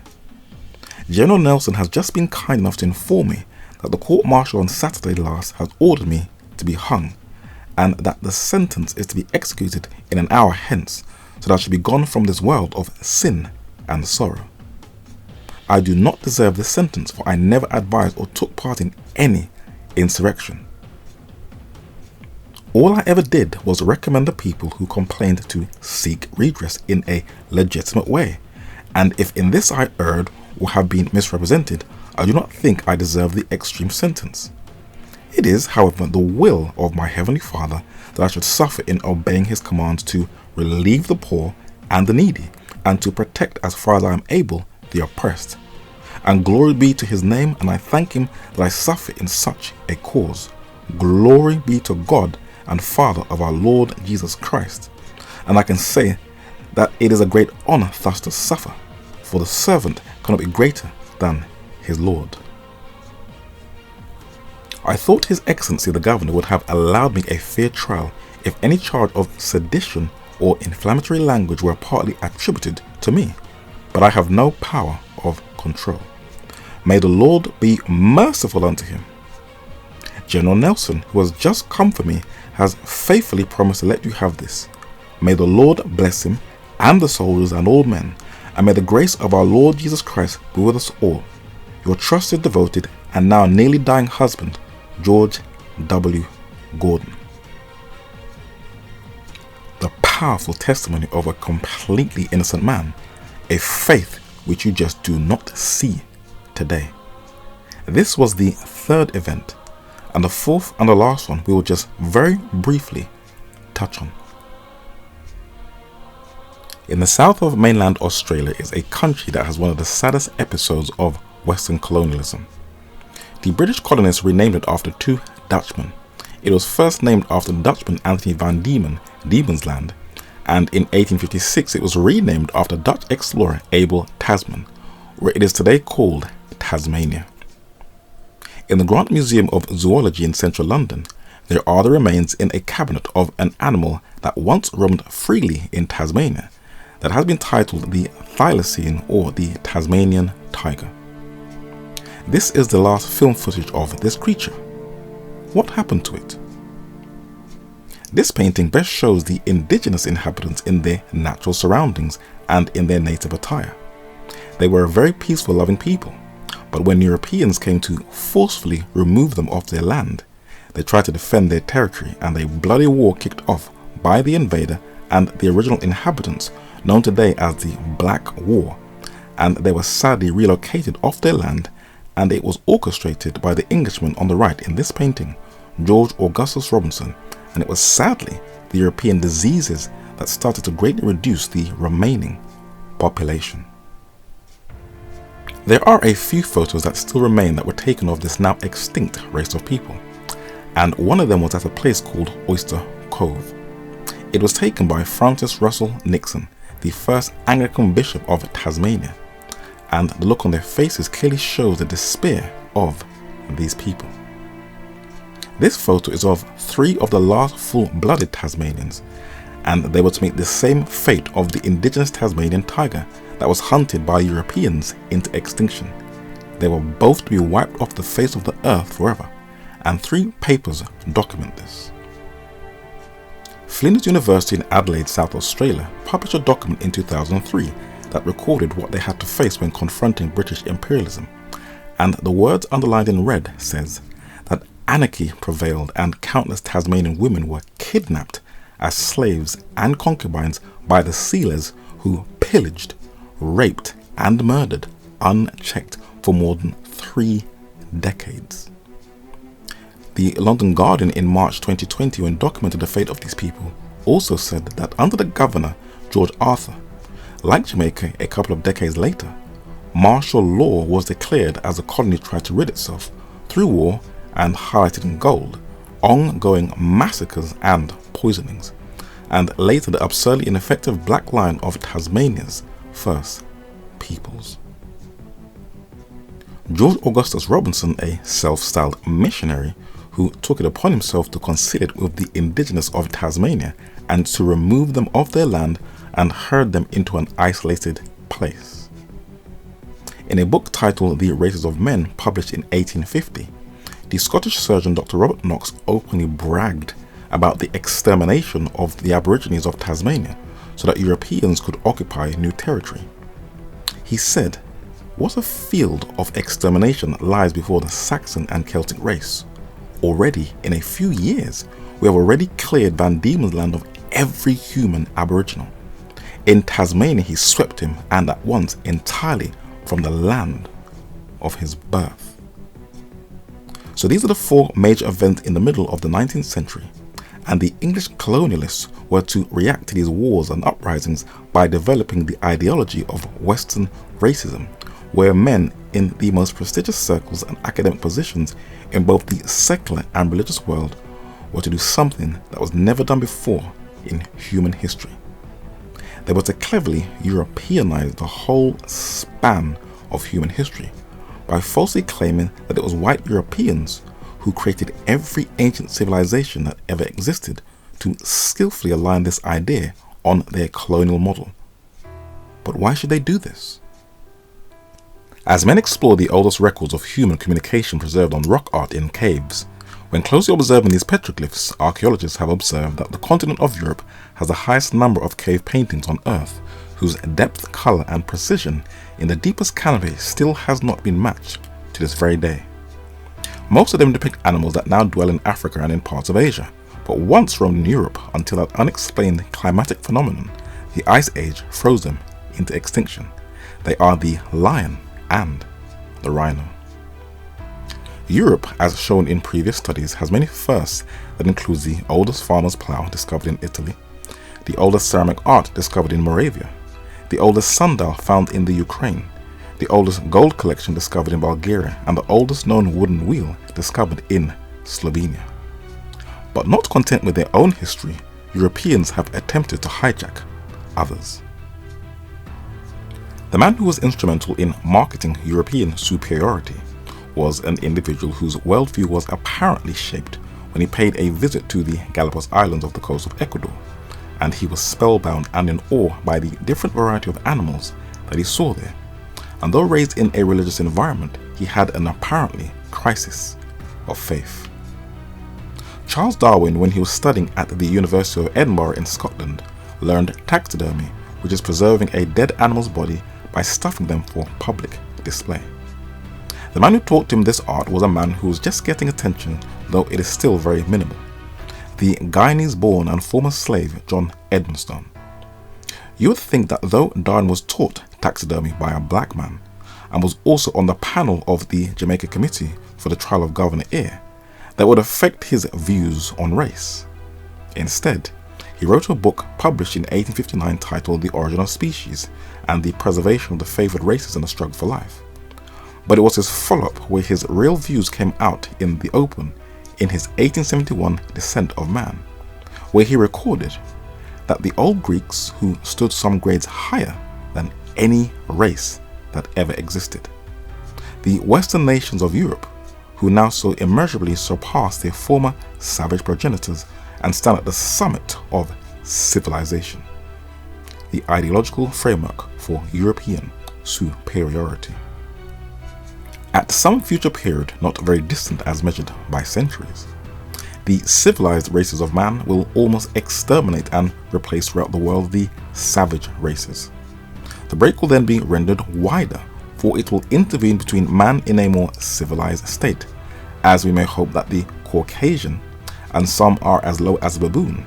"General Nelson has just been kind enough to inform me that the court-martial on Saturday last has ordered me to be hung, and that the sentence is to be executed in an hour hence, so that I shall be gone from this world of sin and sorrow. I do not deserve this sentence, for I never advised or took part in any insurrection. All I ever did was recommend the people who complained to seek redress in a legitimate way, and if in this I erred or have been misrepresented, I do not think I deserve the extreme sentence. It is, however, the will of my Heavenly Father that I should suffer in obeying His commands to relieve the poor and the needy, and to protect as far as I am able the oppressed. And glory be to His name, and I thank Him that I suffer in such a cause. Glory be to God and Father of our Lord Jesus Christ. And I can say that it is a great honor thus to suffer, for the servant cannot be greater than his Lord. I thought His Excellency the Governor would have allowed me a fair trial if any charge of sedition or inflammatory language were partly attributed to me, but I have no power of control. May the Lord be merciful unto him. General Nelson, who has just come for me, has faithfully promised to let you have this. May the Lord bless him, and the soldiers and all men, and may the grace of our Lord Jesus Christ be with us all. Your trusted, devoted, and now nearly dying husband, George W. Gordon. The powerful testimony of a completely innocent man, a faith which you just do not see today. This was the third event, and the fourth and the last one we will just very briefly touch on. In the south of mainland Australia is a country that has one of the saddest episodes of Western colonialism. The British colonists renamed it after two Dutchmen. It was first named after the Dutchman Anthony van Diemen, Diemensland, and in 1856 it was renamed after Dutch explorer Abel Tasman, where it is today called Tasmania. In the Grant Museum of Zoology in central London, there are the remains in a cabinet of an animal that once roamed freely in Tasmania, that has been titled the thylacine or the Tasmanian tiger. This is the last film footage of this creature. What happened to it? This painting best shows the indigenous inhabitants in their natural surroundings and in their native attire. They were a very peaceful, loving people, but when Europeans came to forcefully remove them off their land, they tried to defend their territory, and a bloody war kicked off by the invader and the original inhabitants, known today as the Black War, and they were sadly relocated off their land, and it was orchestrated by the Englishman on the right in this painting, George Augustus Robinson, and it was sadly the European diseases that started to greatly reduce the remaining population. There are a few photos that still remain that were taken of this now extinct race of people, and one of them was at a place called Oyster Cove. It was taken by Francis Russell Nixon, the first Anglican Bishop of Tasmania, and the look on their faces clearly shows the despair of these people. This photo is of 3 of the last full-blooded Tasmanians, and they were to meet the same fate of the indigenous Tasmanian tiger that was hunted by Europeans into extinction. They were both to be wiped off the face of the earth forever, and 3 papers document this. Flinders University in Adelaide, South Australia published a document in 2003 that recorded what they had to face when confronting British imperialism, and the words underlined in red says that anarchy prevailed and countless Tasmanian women were kidnapped as slaves and concubines by the sealers who pillaged, raped and murdered unchecked for more than 3 decades. The London Guardian in March 2020, when documented the fate of these people, also said that under the governor George Arthur, like Jamaica a couple of decades later, martial law was declared as the colony tried to rid itself, through war and highlighted in gold, ongoing massacres and poisonings, and later the absurdly ineffective black line of Tasmania's First Peoples. George Augustus Robinson, a self-styled missionary who took it upon himself to conciliate with the indigenous of Tasmania and to remove them off their land and herd them into an isolated place. In a book titled The Races of Men, published in 1850, the Scottish surgeon Dr. Robert Knox openly bragged about the extermination of the Aborigines of Tasmania so that Europeans could occupy new territory. He said, "What a field of extermination lies before the Saxon and Celtic race. Already, in a few years, we have already cleared Van Diemen's Land of every human Aboriginal. In Tasmania, he swept him, and at once entirely, from the land of his birth." So these are the four major events in the middle of the 19th century, and the English colonialists were to react to these wars and uprisings by developing the ideology of Western racism, where men in the most prestigious circles and academic positions in both the secular and religious world were to do something that was never done before in human history. They were to cleverly Europeanize the whole span of human history by falsely claiming that it was white Europeans who created every ancient civilization that ever existed to skillfully align this idea on their colonial model. But why should they do this? As men explore the oldest records of human communication preserved on rock art in caves, when closely observing these petroglyphs, archaeologists have observed that the continent of Europe has the highest number of cave paintings on Earth, whose depth, colour and precision in the deepest canopy still has not been matched to this very day. Most of them depict animals that now dwell in Africa and in parts of Asia, but once roamed in Europe until an unexplained climatic phenomenon, the Ice Age, froze them into extinction. They are the lion and the rhino. Europe, as shown in previous studies, has many firsts that includes the oldest farmer's plough discovered in Italy, the oldest ceramic art discovered in Moravia, the oldest sundial found in the Ukraine, the oldest gold collection discovered in Bulgaria, and the oldest known wooden wheel discovered in Slovenia. But not content with their own history, Europeans have attempted to hijack others. The man who was instrumental in marketing European superiority was an individual whose worldview was apparently shaped when he paid a visit to the Galapagos Islands off the coast of Ecuador, and he was spellbound and in awe by the different variety of animals that he saw there. And though raised in a religious environment, he had an apparently crisis of faith. Charles Darwin, when he was studying at the University of Edinburgh in Scotland, learned taxidermy, which is preserving a dead animal's body by stuffing them for public display. The man who taught him this art was a man who was just getting attention, though it is still very minimal. The Guyanese-born and former slave John Edmonstone. You would think that though Darwin was taught taxidermy by a black man and was also on the panel of the Jamaica Committee for the trial of Governor Eyre, that would affect his views on race. Instead, he wrote a book published in 1859 titled The Origin of Species and the Preservation of the Favoured Races in the Struggle for Life. But it was his follow-up where his real views came out in the open in his 1871 Descent of Man, where he recorded that the old Greeks who stood some grades higher than any race that ever existed, the Western nations of Europe who now so immeasurably surpass their former savage progenitors and stand at the summit of civilization, the ideological framework for European superiority. At some future period, not very distant as measured by centuries, the civilized races of man will almost exterminate and replace throughout the world the savage races. The break will then be rendered wider, for it will intervene between man in a more civilized state, as we may hope that the Caucasian, and some are as low as a baboon,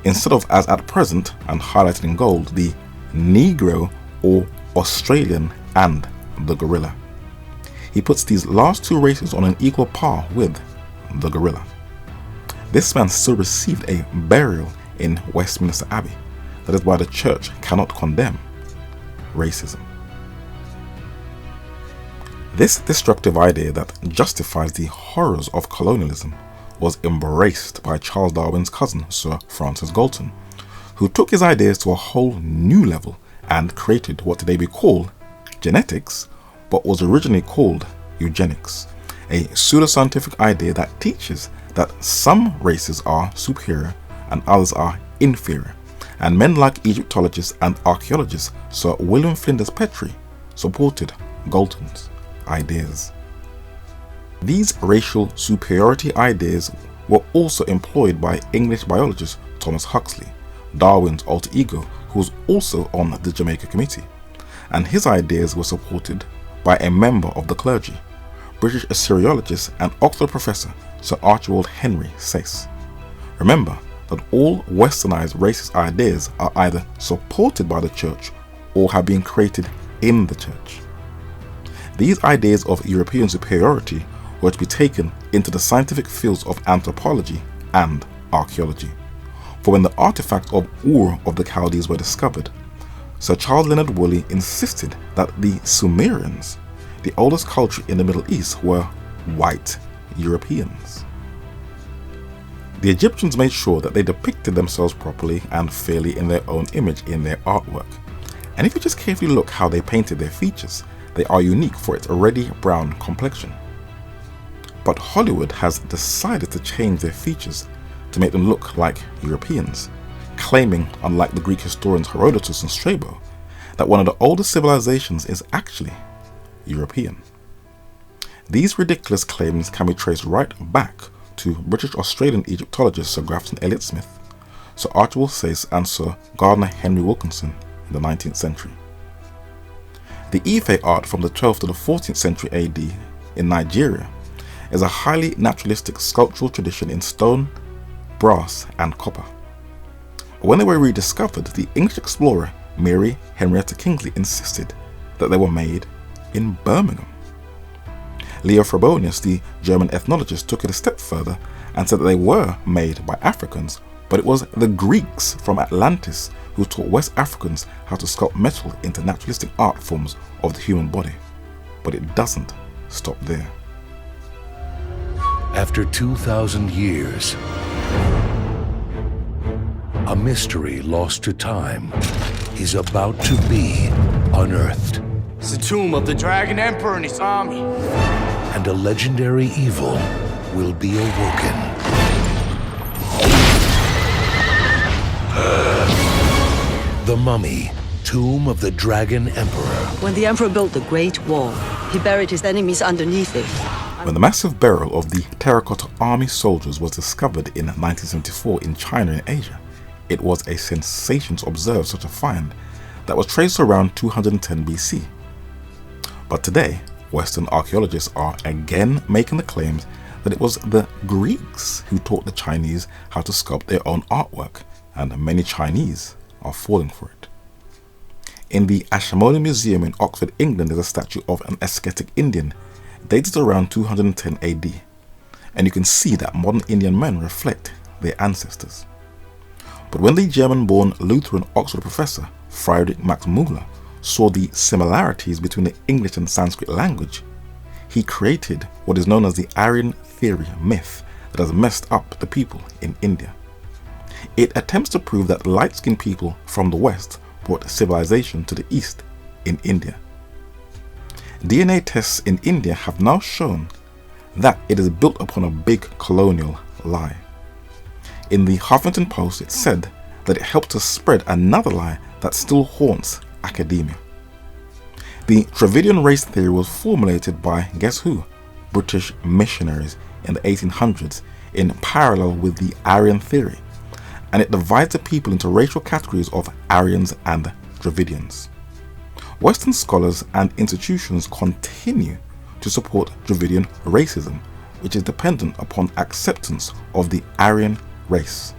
instead of as at present, and highlighted in gold, the Negro or Australian and the gorilla. He puts these last two races on an equal par with the gorilla. This man still received a burial in Westminster Abbey. That is why the church cannot condemn racism. This destructive idea that justifies the horrors of colonialism was embraced by Charles Darwin's cousin, Sir Francis Galton, who took his ideas to a whole new level and created what today we call genetics, but was originally called eugenics, a pseudoscientific idea that teaches that some races are superior and others are inferior, and men like Egyptologists and archaeologists Sir William Flinders Petrie supported Galton's ideas. These racial superiority ideas were also employed by English biologist Thomas Huxley, Darwin's alter ego, who was also on the Jamaica Committee, and his ideas were supported by a member of the clergy, British Assyriologist and Oxford professor Sir Archibald Henry Sayce. Remember that all westernized racist ideas are either supported by the church or have been created in the church. These ideas of European superiority were to be taken into the scientific fields of anthropology and archaeology. For when the artifacts of Ur of the Chaldees were discovered, Sir Charles Leonard Woolley insisted that the Sumerians, the oldest culture in the Middle East, were white Europeans. The Egyptians made sure that they depicted themselves properly and fairly in their own image in their artwork. And if you just carefully look how they painted their features, they are unique for its already brown complexion. But Hollywood has decided to change their features to make them look like Europeans, claiming, unlike the Greek historians Herodotus and Strabo, that one of the oldest civilizations is actually European. These ridiculous claims can be traced right back to British-Australian Egyptologists Sir Grafton Elliot Smith, Sir Archibald Sayce and Sir Gardner Henry Wilkinson in the 19th century. The Ife art from the 12th to the 14th century AD in Nigeria is a highly naturalistic sculptural tradition in stone, brass and copper. When they were rediscovered, the English explorer Mary Henrietta Kingsley insisted that they were made in Birmingham. Leo Frobenius, the German ethnologist, took it a step further and said that they were made by Africans, but it was the Greeks from Atlantis who taught West Africans how to sculpt metal into naturalistic art forms of the human body. But it doesn't stop there. After 2,000 years, a mystery lost to time is about to be unearthed. It's the tomb of the Dragon Emperor and his army. And a legendary evil will be awoken. The Mummy, Tomb of the Dragon Emperor. When the Emperor built the Great Wall, he buried his enemies underneath it. When the massive burial of the terracotta army soldiers was discovered in 1974 in China and Asia, it was a sensation to observe such a find that was traced around 210 BC. But today, Western archaeologists are again making the claims that it was the Greeks who taught the Chinese how to sculpt their own artwork, and many Chinese are falling for it. In the Ashmolean Museum in Oxford, England, is a statue of an ascetic Indian dated around 210 AD, and you can see that modern Indian men reflect their ancestors. But when the German-born Lutheran Oxford professor Friedrich Max Müller saw the similarities between the English and Sanskrit language, he created what is known as the Aryan theory myth that has messed up the people in India. It attempts to prove that light-skinned people from the West brought civilization to the East in India. DNA tests in India have now shown that it is built upon a big colonial lie. In the Huffington Post, it said that it helped to spread another lie that still haunts academia. The Dravidian race theory was formulated by, guess who? British missionaries in the 1800s in parallel with the Aryan theory, and it divides the people into racial categories of Aryans and Dravidians. Western scholars and institutions continue to support Dravidian racism, which is dependent upon acceptance of the Aryan race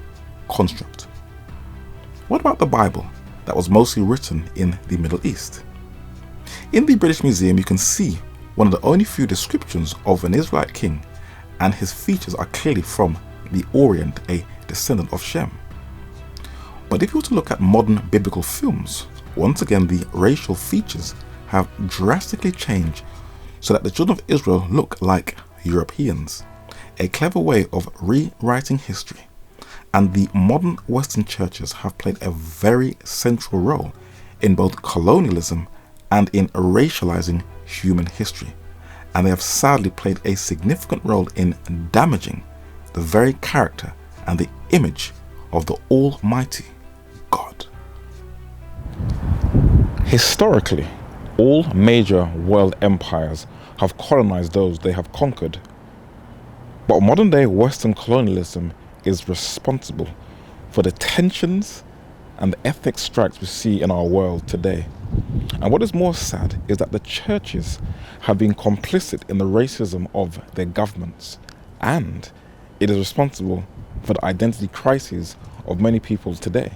construct. What about the Bible that was mostly written in the Middle East? In the British Museum, you can see one of the only few descriptions of an Israelite king, and his features are clearly from the Orient, a descendant of Shem. But if you were to look at modern biblical films, once again the racial features have drastically changed so that the children of Israel look like Europeans, a clever way of rewriting history. And the modern Western churches have played a very central role in both colonialism and in racializing human history, and they have sadly played a significant role in damaging the very character and the image of the Almighty God. Historically, all major world empires have colonized those they have conquered, but modern day Western colonialism is responsible for the tensions and the ethnic strikes we see in our world today. And what is more sad is that the churches have been complicit in the racism of their governments, and it is responsible for the identity crises of many people today.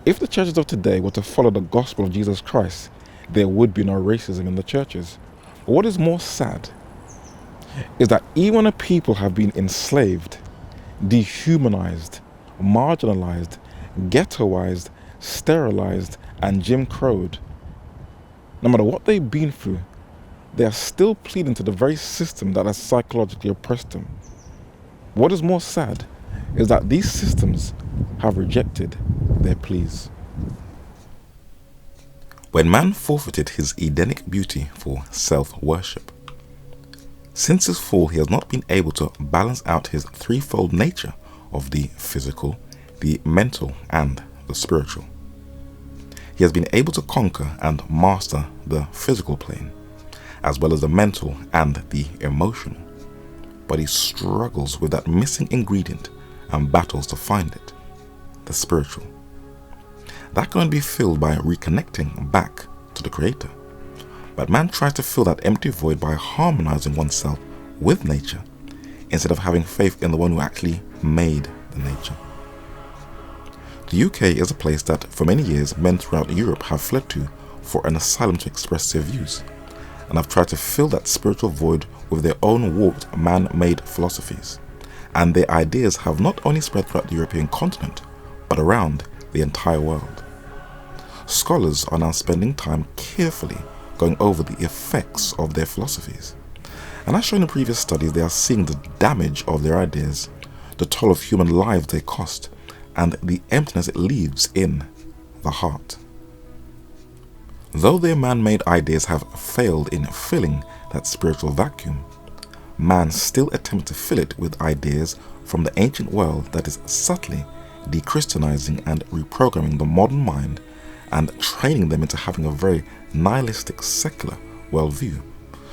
If the churches of today were to follow the gospel of Jesus Christ, there would be no racism in the churches. But what is more sad is that even when a people have been enslaved, dehumanized, marginalized, ghettoized, sterilized, and Jim Crowed, no matter what they've been through, they are still pleading to the very system that has psychologically oppressed them. What is more sad is that these systems have rejected their pleas. When man forfeited his Edenic beauty for self-worship, since his fall he has not been able to balance out his threefold nature of the physical, the mental, and the spiritual. He has been able to conquer and master the physical plane, as well as the mental and the emotional, but he struggles with that missing ingredient and battles to find it, the spiritual. That can only be filled by reconnecting back to the Creator. But man tries to fill that empty void by harmonizing oneself with nature instead of having faith in the one who actually made the nature. The UK is a place that for many years men throughout Europe have fled to for an asylum to express their views, and have tried to fill that spiritual void with their own warped man-made philosophies, and their ideas have not only spread throughout the European continent, but around the entire world. Scholars are now spending time carefully going over the effects of their philosophies, and as shown in previous studies, they are seeing the damage of their ideas, the toll of human lives they cost, and the emptiness it leaves in the heart. Though their man-made ideas have failed in filling that spiritual vacuum, man still attempts to fill it with ideas from the ancient world that is subtly de-Christianizing and reprogramming the modern mind and training them into having a very nihilistic secular worldview,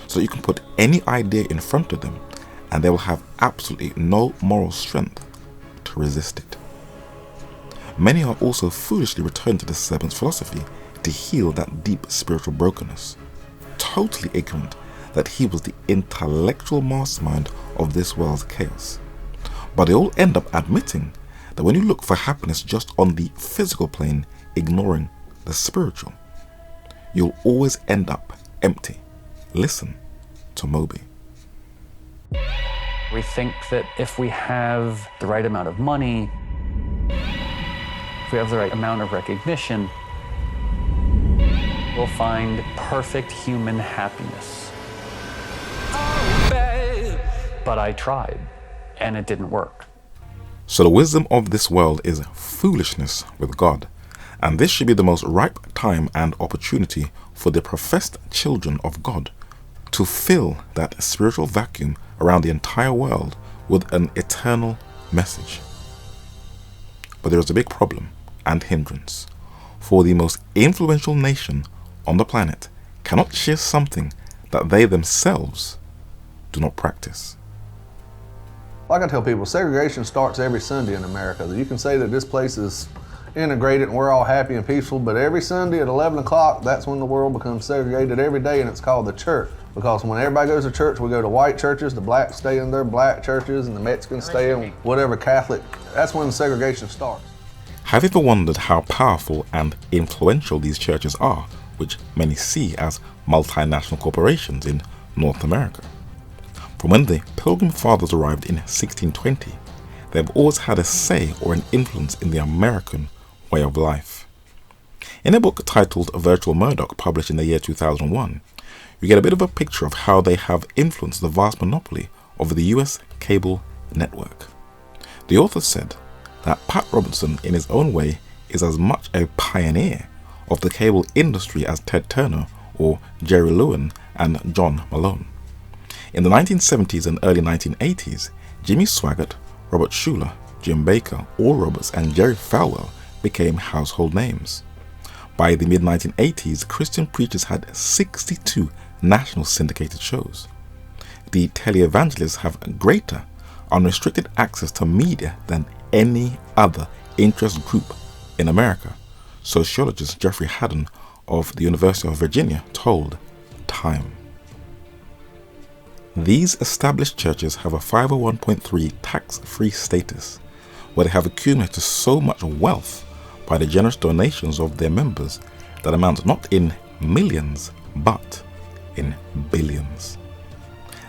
so that you can put any idea in front of them and they will have absolutely no moral strength to resist it. Many are also foolishly returned to the serpent's philosophy to heal that deep spiritual brokenness, totally ignorant that he was the intellectual mastermind of this world's chaos. But they all end up admitting that when you look for happiness just on the physical plane, ignoring the spiritual, you'll always end up empty. Listen to Moby. We think that if we have the right amount of money, if we have the right amount of recognition, we'll find perfect human happiness. But I tried, and it didn't work. So the wisdom of this world is foolishness with God, and this should be the most ripe time and opportunity for the professed children of God to fill that spiritual vacuum around the entire world with an eternal message. But there is a big problem and hindrance, for the most influential nation on the planet cannot share something that they themselves do not practice. Like I tell people, segregation starts every Sunday in America. You can say that this place is integrated and we're all happy and peaceful, but every Sunday at 11 o'clock, that's when the world becomes segregated every day, and it's called the church. Because when everybody goes to church, we go to white churches, the blacks stay in their black churches, and the Mexicans stay in whatever Catholic. That's when segregation starts. Have you ever wondered how powerful and influential these churches are, which many see as multinational corporations in North America? From when the Pilgrim Fathers arrived in 1620, they have always had a say or an influence in the American way of life. In a book titled Virtual Murdoch, published in the year 2001, you get a bit of a picture of how they have influenced the vast monopoly over the US cable network. The author said that Pat Robertson, in his own way, is as much a pioneer of the cable industry as Ted Turner or Jerry Lewin and John Malone. In the 1970s and early 1980s, Jimmy Swaggart, Robert Schuller, Jim Baker, Oral Roberts, and Jerry Falwell became household names. By the mid-1980s, Christian preachers had 62 national syndicated shows. The televangelists have greater unrestricted access to media than any other interest group in America, sociologist Jeffrey Haddon of the University of Virginia told Time. These established churches have a 501(c)(3) tax-free status, where they have accumulated so much wealth by the generous donations of their members that amounts not in millions, but in billions.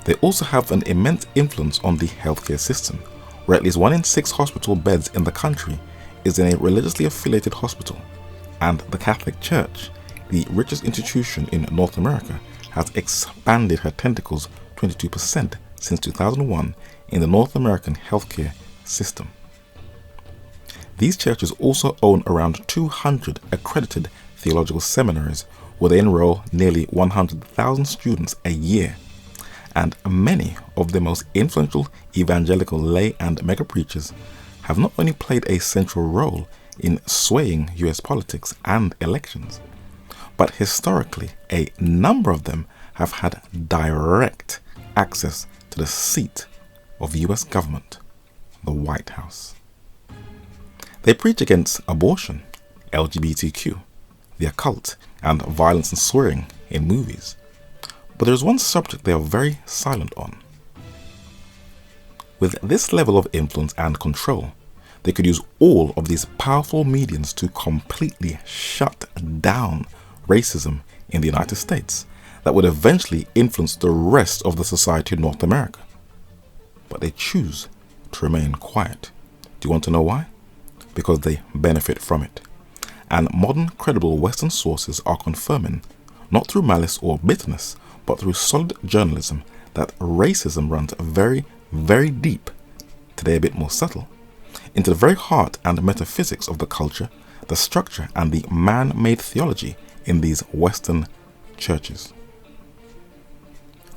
They also have an immense influence on the healthcare system, where at least 1 in 6 hospital beds in the country is in a religiously affiliated hospital, and the Catholic Church, the richest institution in North America, has expanded her tentacles 22% since 2001 in the North American healthcare system. These churches also own around 200 accredited theological seminaries where they enroll nearly 100,000 students a year, and many of the most influential evangelical lay and mega preachers have not only played a central role in swaying US politics and elections, but historically a number of them have had direct access to the seat of US government, the White House. They preach against abortion, LGBTQ, the occult, and violence and swearing in movies. But there is one subject they are very silent on. With this level of influence and control, they could use all of these powerful mediums to completely shut down racism in the United States that would eventually influence the rest of the society in North America. But they choose to remain quiet. Do you want to know why? Because they benefit from it. And modern credible Western sources are confirming, not through malice or bitterness, but through solid journalism, that racism runs very, very deep, today a bit more subtle, into the very heart and metaphysics of the culture, the structure, and the man-made theology in these Western churches.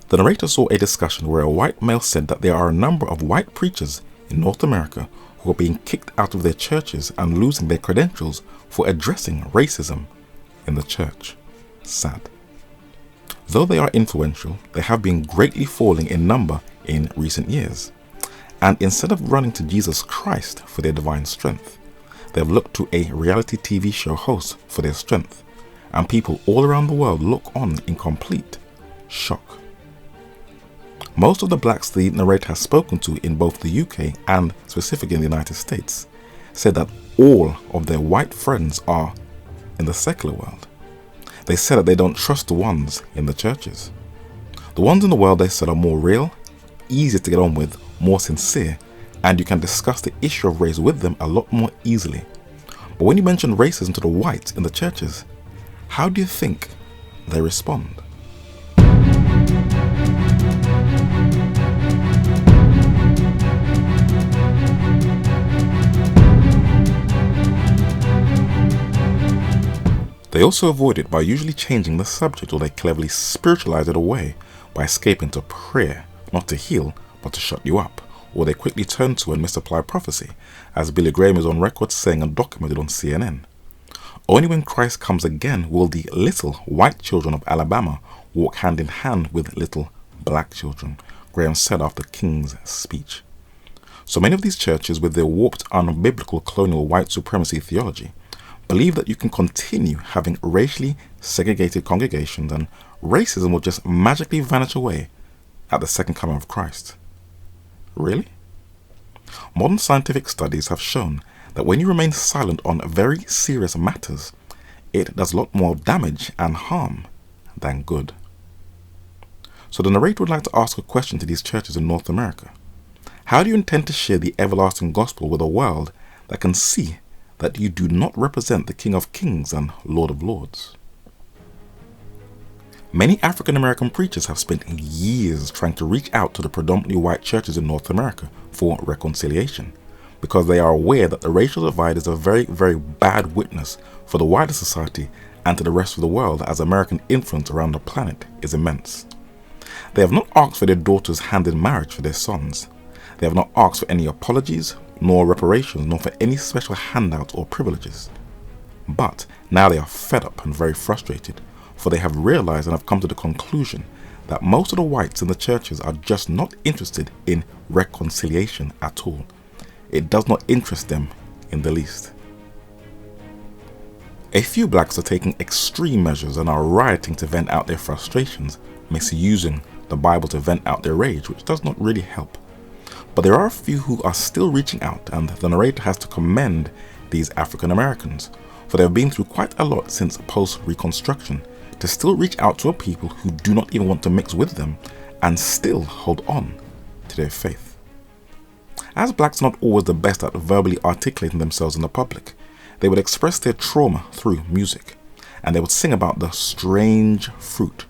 The narrator saw a discussion where a white male said that there are a number of white preachers in North America who are being kicked out of their churches and losing their credentials for addressing racism in the church. Sad. Though they are influential, they have been greatly falling in number in recent years. And instead of running to Jesus Christ for their divine strength, they have looked to a reality TV show host for their strength, and people all around the world look on in complete shock. Most of the blacks the narrator has spoken to in both the UK and specifically in the United States said that all of their white friends are in the secular world. They said that they don't trust the ones in the churches. The ones in the world, they said, are more real, easier to get on with, more sincere, and you can discuss the issue of race with them a lot more easily. But when you mention racism to the whites in the churches, how do you think they respond? They also avoid it by usually changing the subject, or they cleverly spiritualize it away by escaping to prayer, not to heal, but to shut you up, or they quickly turn to and misapply prophecy, as Billy Graham is on record saying and documented on CNN. Only when Christ comes again will the little white children of Alabama walk hand in hand with little black children, Graham said after King's speech. So many of these churches, with their warped, unbiblical colonial white supremacy theology, believe that you can continue having racially segregated congregations and racism will just magically vanish away at the second coming of Christ. Really? Modern scientific studies have shown that when you remain silent on very serious matters, it does a lot more damage and harm than good. So the narrator would like to ask a question to these churches in North America. How do you intend to share the everlasting gospel with a world that can see that you do not represent the King of Kings and Lord of Lords? Many African American preachers have spent years trying to reach out to the predominantly white churches in North America for reconciliation, because they are aware that the racial divide is a very, very bad witness for the wider society and to the rest of the world, as American influence around the planet is immense. They have not asked for their daughters' hand in marriage for their sons. They have not asked for any apologies, nor reparations, nor for any special handouts or privileges. But now they are fed up and very frustrated, for they have realized and have come to the conclusion that most of the whites in the churches are just not interested in reconciliation at all. It does not interest them in the least. A few blacks are taking extreme measures and are rioting to vent out their frustrations, misusing the Bible to vent out their rage, which does not really help. But there are a few who are still reaching out, and the narrator has to commend these African Americans, for they have been through quite a lot since post-Reconstruction, to still reach out to a people who do not even want to mix with them and still hold on to their faith. As blacks are not always the best at verbally articulating themselves in the public, they would express their trauma through music, and they would sing about the strange fruit,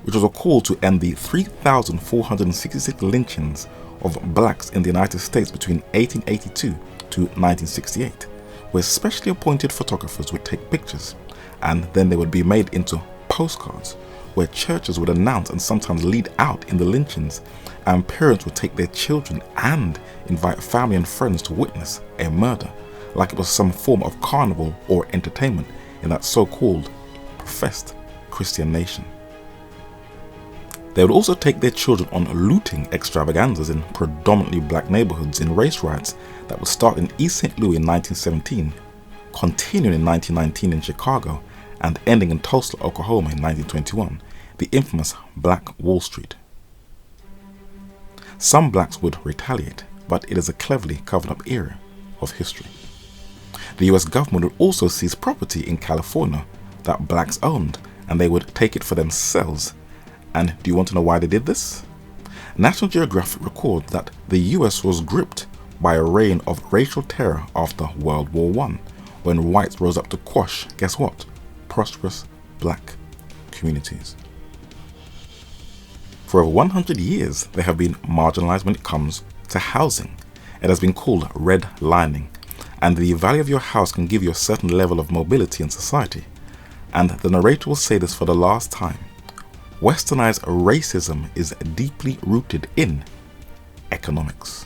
which was a call to end the 3,466 lynchings of blacks in the United States between 1882 to 1968, where specially appointed photographers would take pictures, and then they would be made into postcards, where churches would announce and sometimes lead out in the lynchings, and parents would take their children and invite family and friends to witness a murder, like it was some form of carnival or entertainment in that so-called professed Christian nation. They would also take their children on looting extravaganzas in predominantly black neighborhoods in race riots that would start in East St. Louis in 1917, continuing in 1919 in Chicago, and ending in Tulsa, Oklahoma in 1921, the infamous Black Wall Street. Some blacks would retaliate, but it is a cleverly covered up era of history. The US government would also seize property in California that blacks owned, and they would take it for themselves. And do you want to know why they did this? National Geographic records that the US was gripped by a reign of racial terror after World War I, when whites rose up to quash, guess what? Prosperous black communities. For over 100 years, they have been marginalized when it comes to housing. It has been called redlining, and the value of your house can give you a certain level of mobility in society. And the narrator will say this for the last time. Westernized racism is deeply rooted in economics.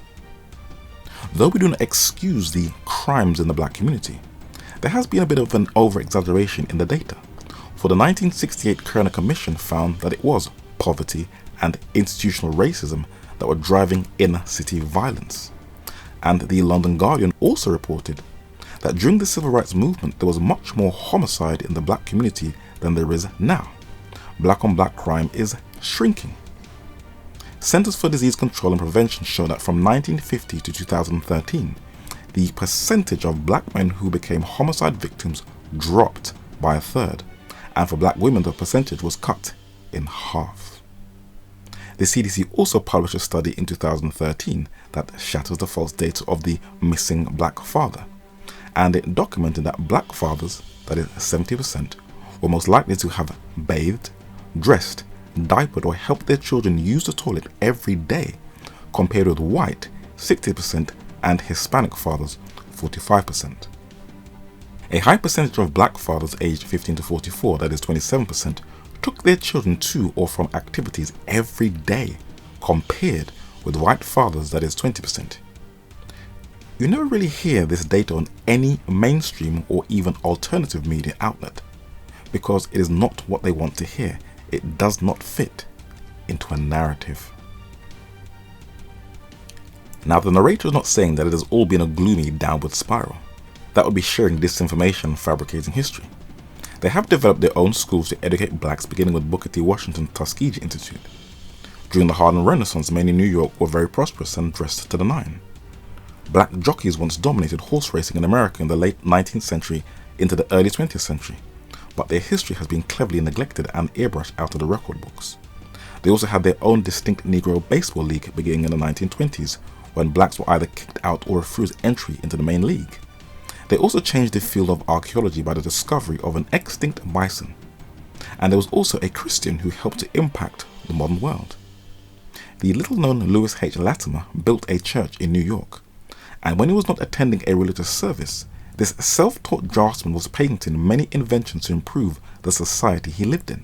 Though we do not excuse the crimes in the black community, there has been a bit of an over-exaggeration in the data. For the 1968 Kerner Commission found that it was poverty and institutional racism that were driving inner-city violence. And the London Guardian also reported that during the civil rights movement there was much more homicide in the black community than there is now. Black-on-black crime is shrinking. Centers for Disease Control and Prevention show that from 1950 to 2013, the percentage of black men who became homicide victims dropped by a third, and for black women the percentage was cut in half. The CDC also published a study in 2013 that shatters the false data of the missing black father, and it documented that black fathers, that is 70%, were most likely to have bathed, dressed, diapered or helped their children use the toilet every day, compared with white 60% and Hispanic fathers 45%. A high percentage of black fathers aged 15 to 44, that is 27%, took their children to or from activities every day, compared with white fathers, that is 20%. You never really hear this data on any mainstream or even alternative media outlet, because it is not what they want to hear. It does not fit into a narrative. Now, the narrator is not saying that it has all been a gloomy downward spiral. That would be sharing disinformation and fabricating history. They have developed their own schools to educate blacks, beginning with Booker T. Washington's Tuskegee Institute. During the Harlem Renaissance, many in New York were very prosperous and dressed to the nine. Black jockeys once dominated horse racing in America in the late 19th century into the early 20th century, but their history has been cleverly neglected and airbrushed out of the record books. They also had their own distinct Negro baseball league beginning in the 1920s, when blacks were either kicked out or refused entry into the main league. They also changed the field of archaeology by the discovery of an extinct bison. And there was also a Christian who helped to impact the modern world. The little-known Lewis H. Latimer built a church in New York, and when he was not attending a religious service, this self-taught draftsman was patenting many inventions to improve the society he lived in.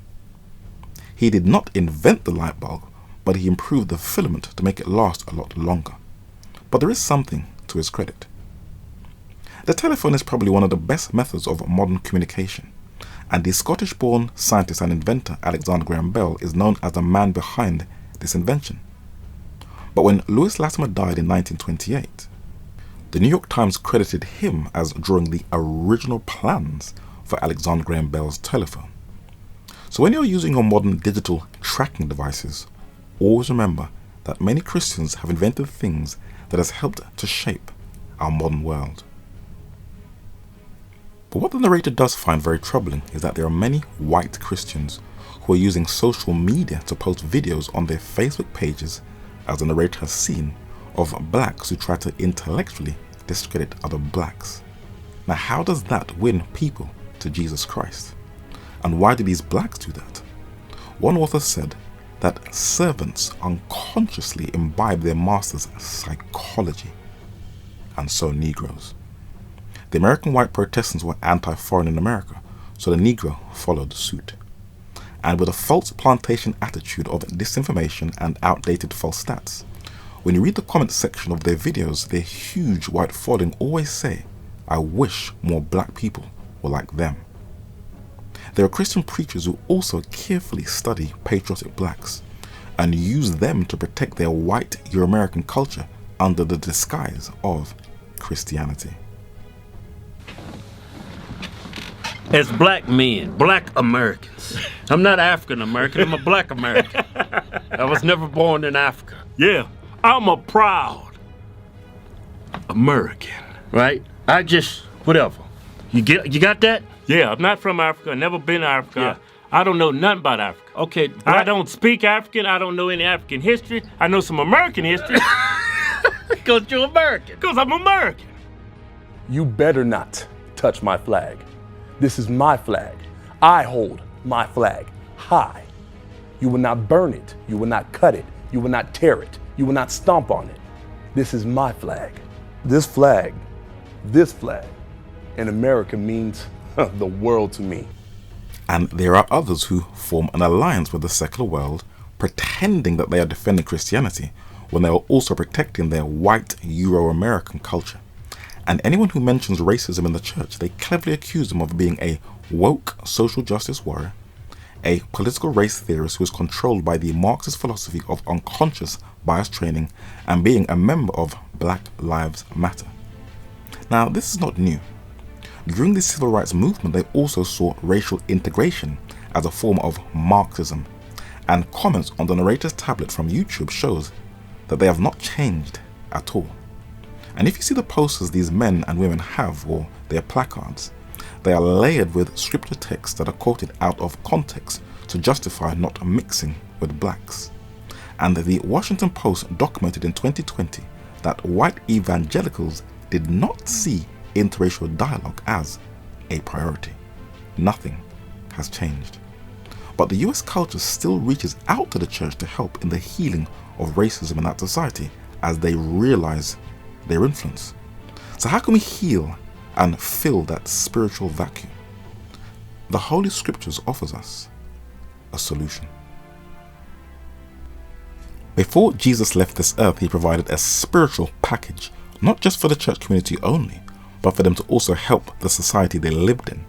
He did not invent the light bulb, but he improved the filament to make it last a lot longer. But there is something to his credit. The telephone is probably one of the best methods of modern communication, and the Scottish-born scientist and inventor Alexander Graham Bell is known as the man behind this invention. But when Lewis Latimer died in 1928, the New York Times credited him as drawing the original plans for Alexander Graham Bell's telephone. So when you're using your modern digital tracking devices, always remember that many Christians have invented things that has helped to shape our modern world. But But what the narrator does find very troubling is that there are many white Christians who are using social media to post videos on their Facebook pages, as the narrator has seen, of blacks who try to intellectually discredit other blacks. Now, how does that win people to Jesus Christ? And why do these blacks do that? One author said that servants unconsciously imbibe their master's psychology, and so Negroes. The American white Protestants were anti-foreign in America, so the Negro followed suit. And with a false plantation attitude of disinformation and outdated false stats, when you read the comment section of their videos, their huge white following always say, "I wish more black people were like them." There are Christian preachers who also carefully study patriotic blacks and use them to protect their white Euro-American culture under the disguise of Christianity. As black men, black Americans. I'm not African American, I'm a black American. I was never born in Africa. Yeah, I'm a proud American, right? I just, whatever. You got that? Yeah, I'm not from Africa, I've never been to Africa. Yeah. I don't know nothing about Africa. Okay, I don't speak African, I don't know any African history. I know some American history. Because you're American. Because I'm American. You better not touch my flag. This is my flag. I hold my flag high. You will not burn it. You will not cut it. You will not tear it. You will not stomp on it. This is my flag. This flag in America means the world to me. And there are others who form an alliance with the secular world, pretending that they are defending Christianity when they are also protecting their white Euro-American culture. And anyone who mentions racism in the church, they cleverly accuse them of being a woke social justice warrior, a political race theorist who is controlled by the Marxist philosophy of unconscious bias training, and being a member of Black Lives Matter. Now, this is not new. During the civil rights movement, they also saw racial integration as a form of Marxism, and comments on the narrator's tablet from YouTube shows that they have not changed at all. And if you see the posters these men and women have, or their placards, they are layered with scripture texts that are quoted out of context to justify not mixing with blacks. And the Washington Post documented in 2020 that white evangelicals did not see interracial dialogue as a priority. Nothing has changed. But the US culture still reaches out to the church to help in the healing of racism in that society as they realize their influence. So how can we heal and fill that spiritual vacuum? The Holy Scriptures offers us a solution. Before Jesus left this earth, he provided a spiritual package, not just for the church community only, but for them to also help the society they lived in.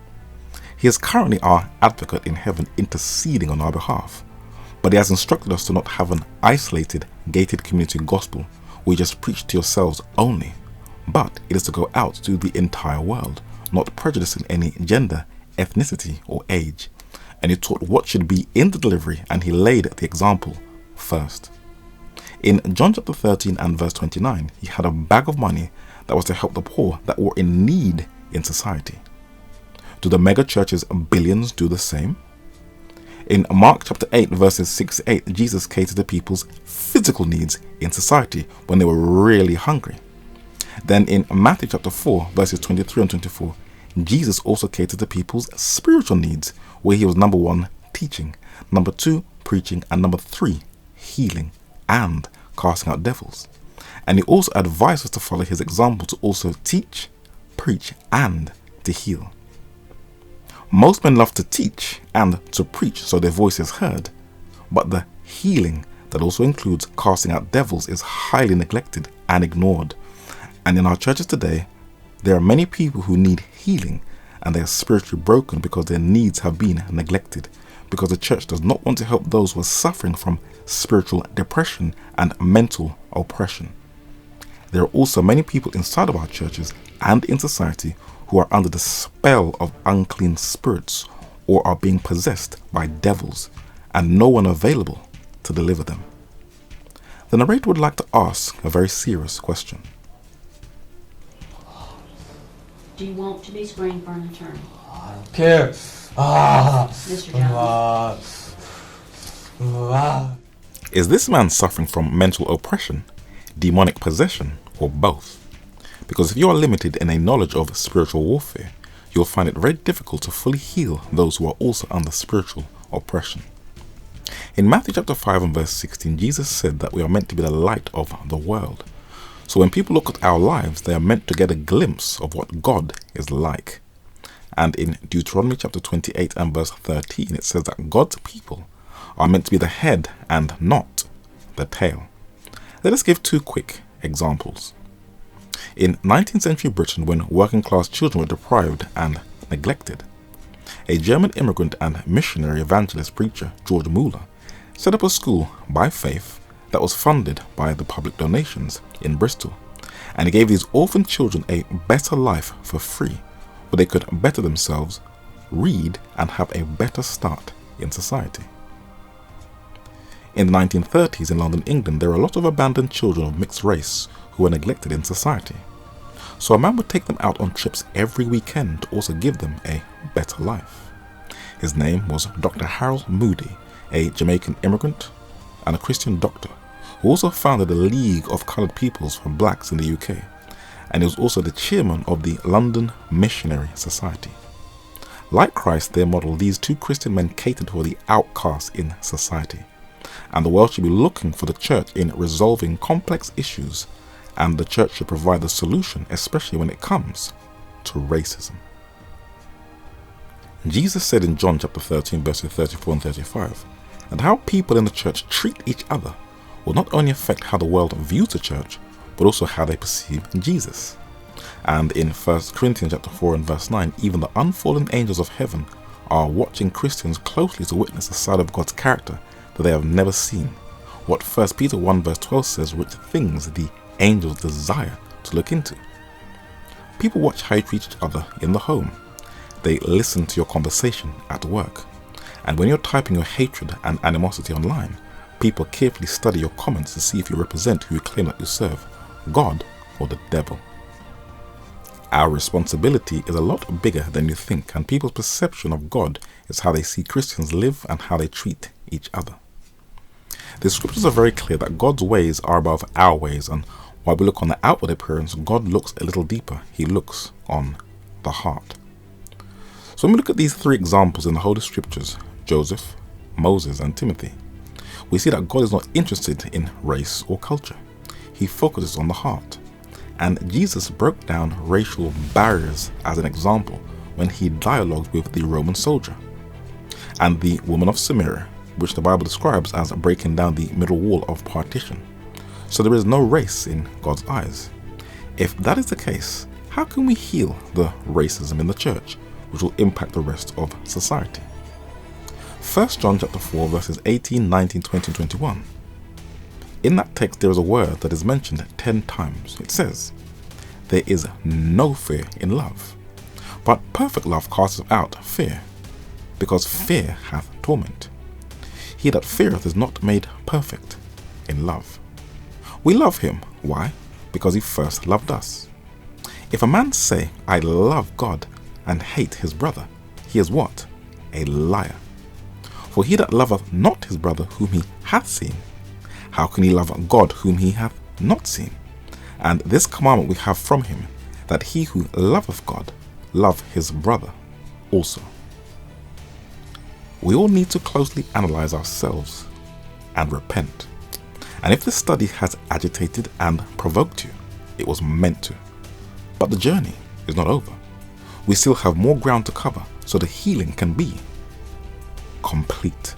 He is currently our advocate in heaven, interceding on our behalf, but he has instructed us to not have an isolated, gated community gospel where you just preach to yourselves only, but it is to go out to the entire world, not prejudicing any gender, ethnicity or age. And he taught what should be in the delivery, and he laid the example first. In John chapter 13 and verse 29, he had a bag of money that was to help the poor that were in need in society. Do the mega churches billions do the same? In Mark chapter 8 verses 6 to 8, Jesus catered to people's physical needs in society when they were really hungry. Then in Matthew chapter 4 verses 23 and 24, Jesus also catered to people's spiritual needs, where he was number 1, teaching, number 2, preaching, and number 3, healing and casting out devils. And he also advised us to follow his example to also teach, preach, and to heal. Most men love to teach and to preach so their voice is heard, but the healing that also includes casting out devils is highly neglected and ignored. And in our churches today, there are many people who need healing, and they are spiritually broken because their needs have been neglected, because the church does not want to help those who are suffering from spiritual depression and mental oppression. There are also many people inside of our churches and in society who are under the spell of unclean spirits or are being possessed by devils, and no one available to deliver them. The narrator would like to ask a very serious question. Do you want to be screened for an attorney? I don't care. Mr. Jones. Is this man suffering from mental oppression, demonic possession, or both? Because if you are limited in a knowledge of spiritual warfare, you'll find it very difficult to fully heal those who are also under spiritual oppression. In Matthew chapter 5 and verse 16, Jesus said that we are meant to be the light of the world. So when people look at our lives, they are meant to get a glimpse of what God is like. And in Deuteronomy chapter 28 and verse 13, it says that God's people are meant to be the head and not the tail. Let us give two quick examples. In 19th century Britain, when working class children were deprived and neglected, a German immigrant and missionary evangelist preacher, George Muller, set up a school by faith that was funded by the public donations in Bristol, and he gave these orphan children a better life for free, where they could better themselves, read, and have a better start in society. In the 1930s in London, England, there were a lot of abandoned children of mixed race who were neglected in society. So a man would take them out on trips every weekend to also give them a better life. His name was Dr. Harold Moody, a Jamaican immigrant and a Christian doctor, who also founded the League of Coloured Peoples for Blacks in the UK, and he was also the chairman of the London Missionary Society. Like Christ, their model, these two Christian men catered for the outcasts in society, and the world should be looking for the church in resolving complex issues, and the church should provide the solution, especially when it comes to racism. Jesus said in John chapter 13 verses 34 and 35 that how people in the church treat each other will not only affect how the world views the church, but also how they perceive Jesus. And in 1 Corinthians chapter 4 and verse 9, even the unfallen angels of heaven are watching Christians closely to witness a side of God's character that they have never seen. What 1 Peter 1 verse 12 says, which things the angels desire to look into. People watch how you treat each other in the home. They listen to your conversation at work. And when you're typing your hatred and animosity online, people carefully study your comments to see if you represent who you claim that you serve, God or the devil. Our responsibility is a lot bigger than you think, and people's perception of God is how they see Christians live and how they treat each other. The scriptures are very clear that God's ways are above our ways, and while we look on the outward appearance, God looks a little deeper. He looks on the heart. So when we look at these three examples in the Holy Scriptures, Joseph, Moses, and Timothy, we see that God is not interested in race or culture. He focuses on the heart. And Jesus broke down racial barriers as an example when he dialogued with the Roman soldier and the woman of Samaria, which the Bible describes as breaking down the middle wall of partition. So there is no race in God's eyes. If that is the case, how can we heal the racism in the church, which will impact the rest of society? 1 John chapter 4 verses 18, 19, 20, and 21. In that text there is a word that is mentioned 10 times. It says, "There is no fear in love, but perfect love casteth out fear, because fear hath torment. He that feareth is not made perfect in love." We love him. Why? Because he first loved us. If a man say, "I love God," and hate his brother, he is what? A liar. For he that loveth not his brother whom he hath seen, how can he love God whom he hath not seen? And this commandment we have from him, that he who loveth God, love his brother also. We all need to closely analyze ourselves and repent. And if this study has agitated and provoked you, it was meant to. But the journey is not over. We still have more ground to cover so the healing can be complete.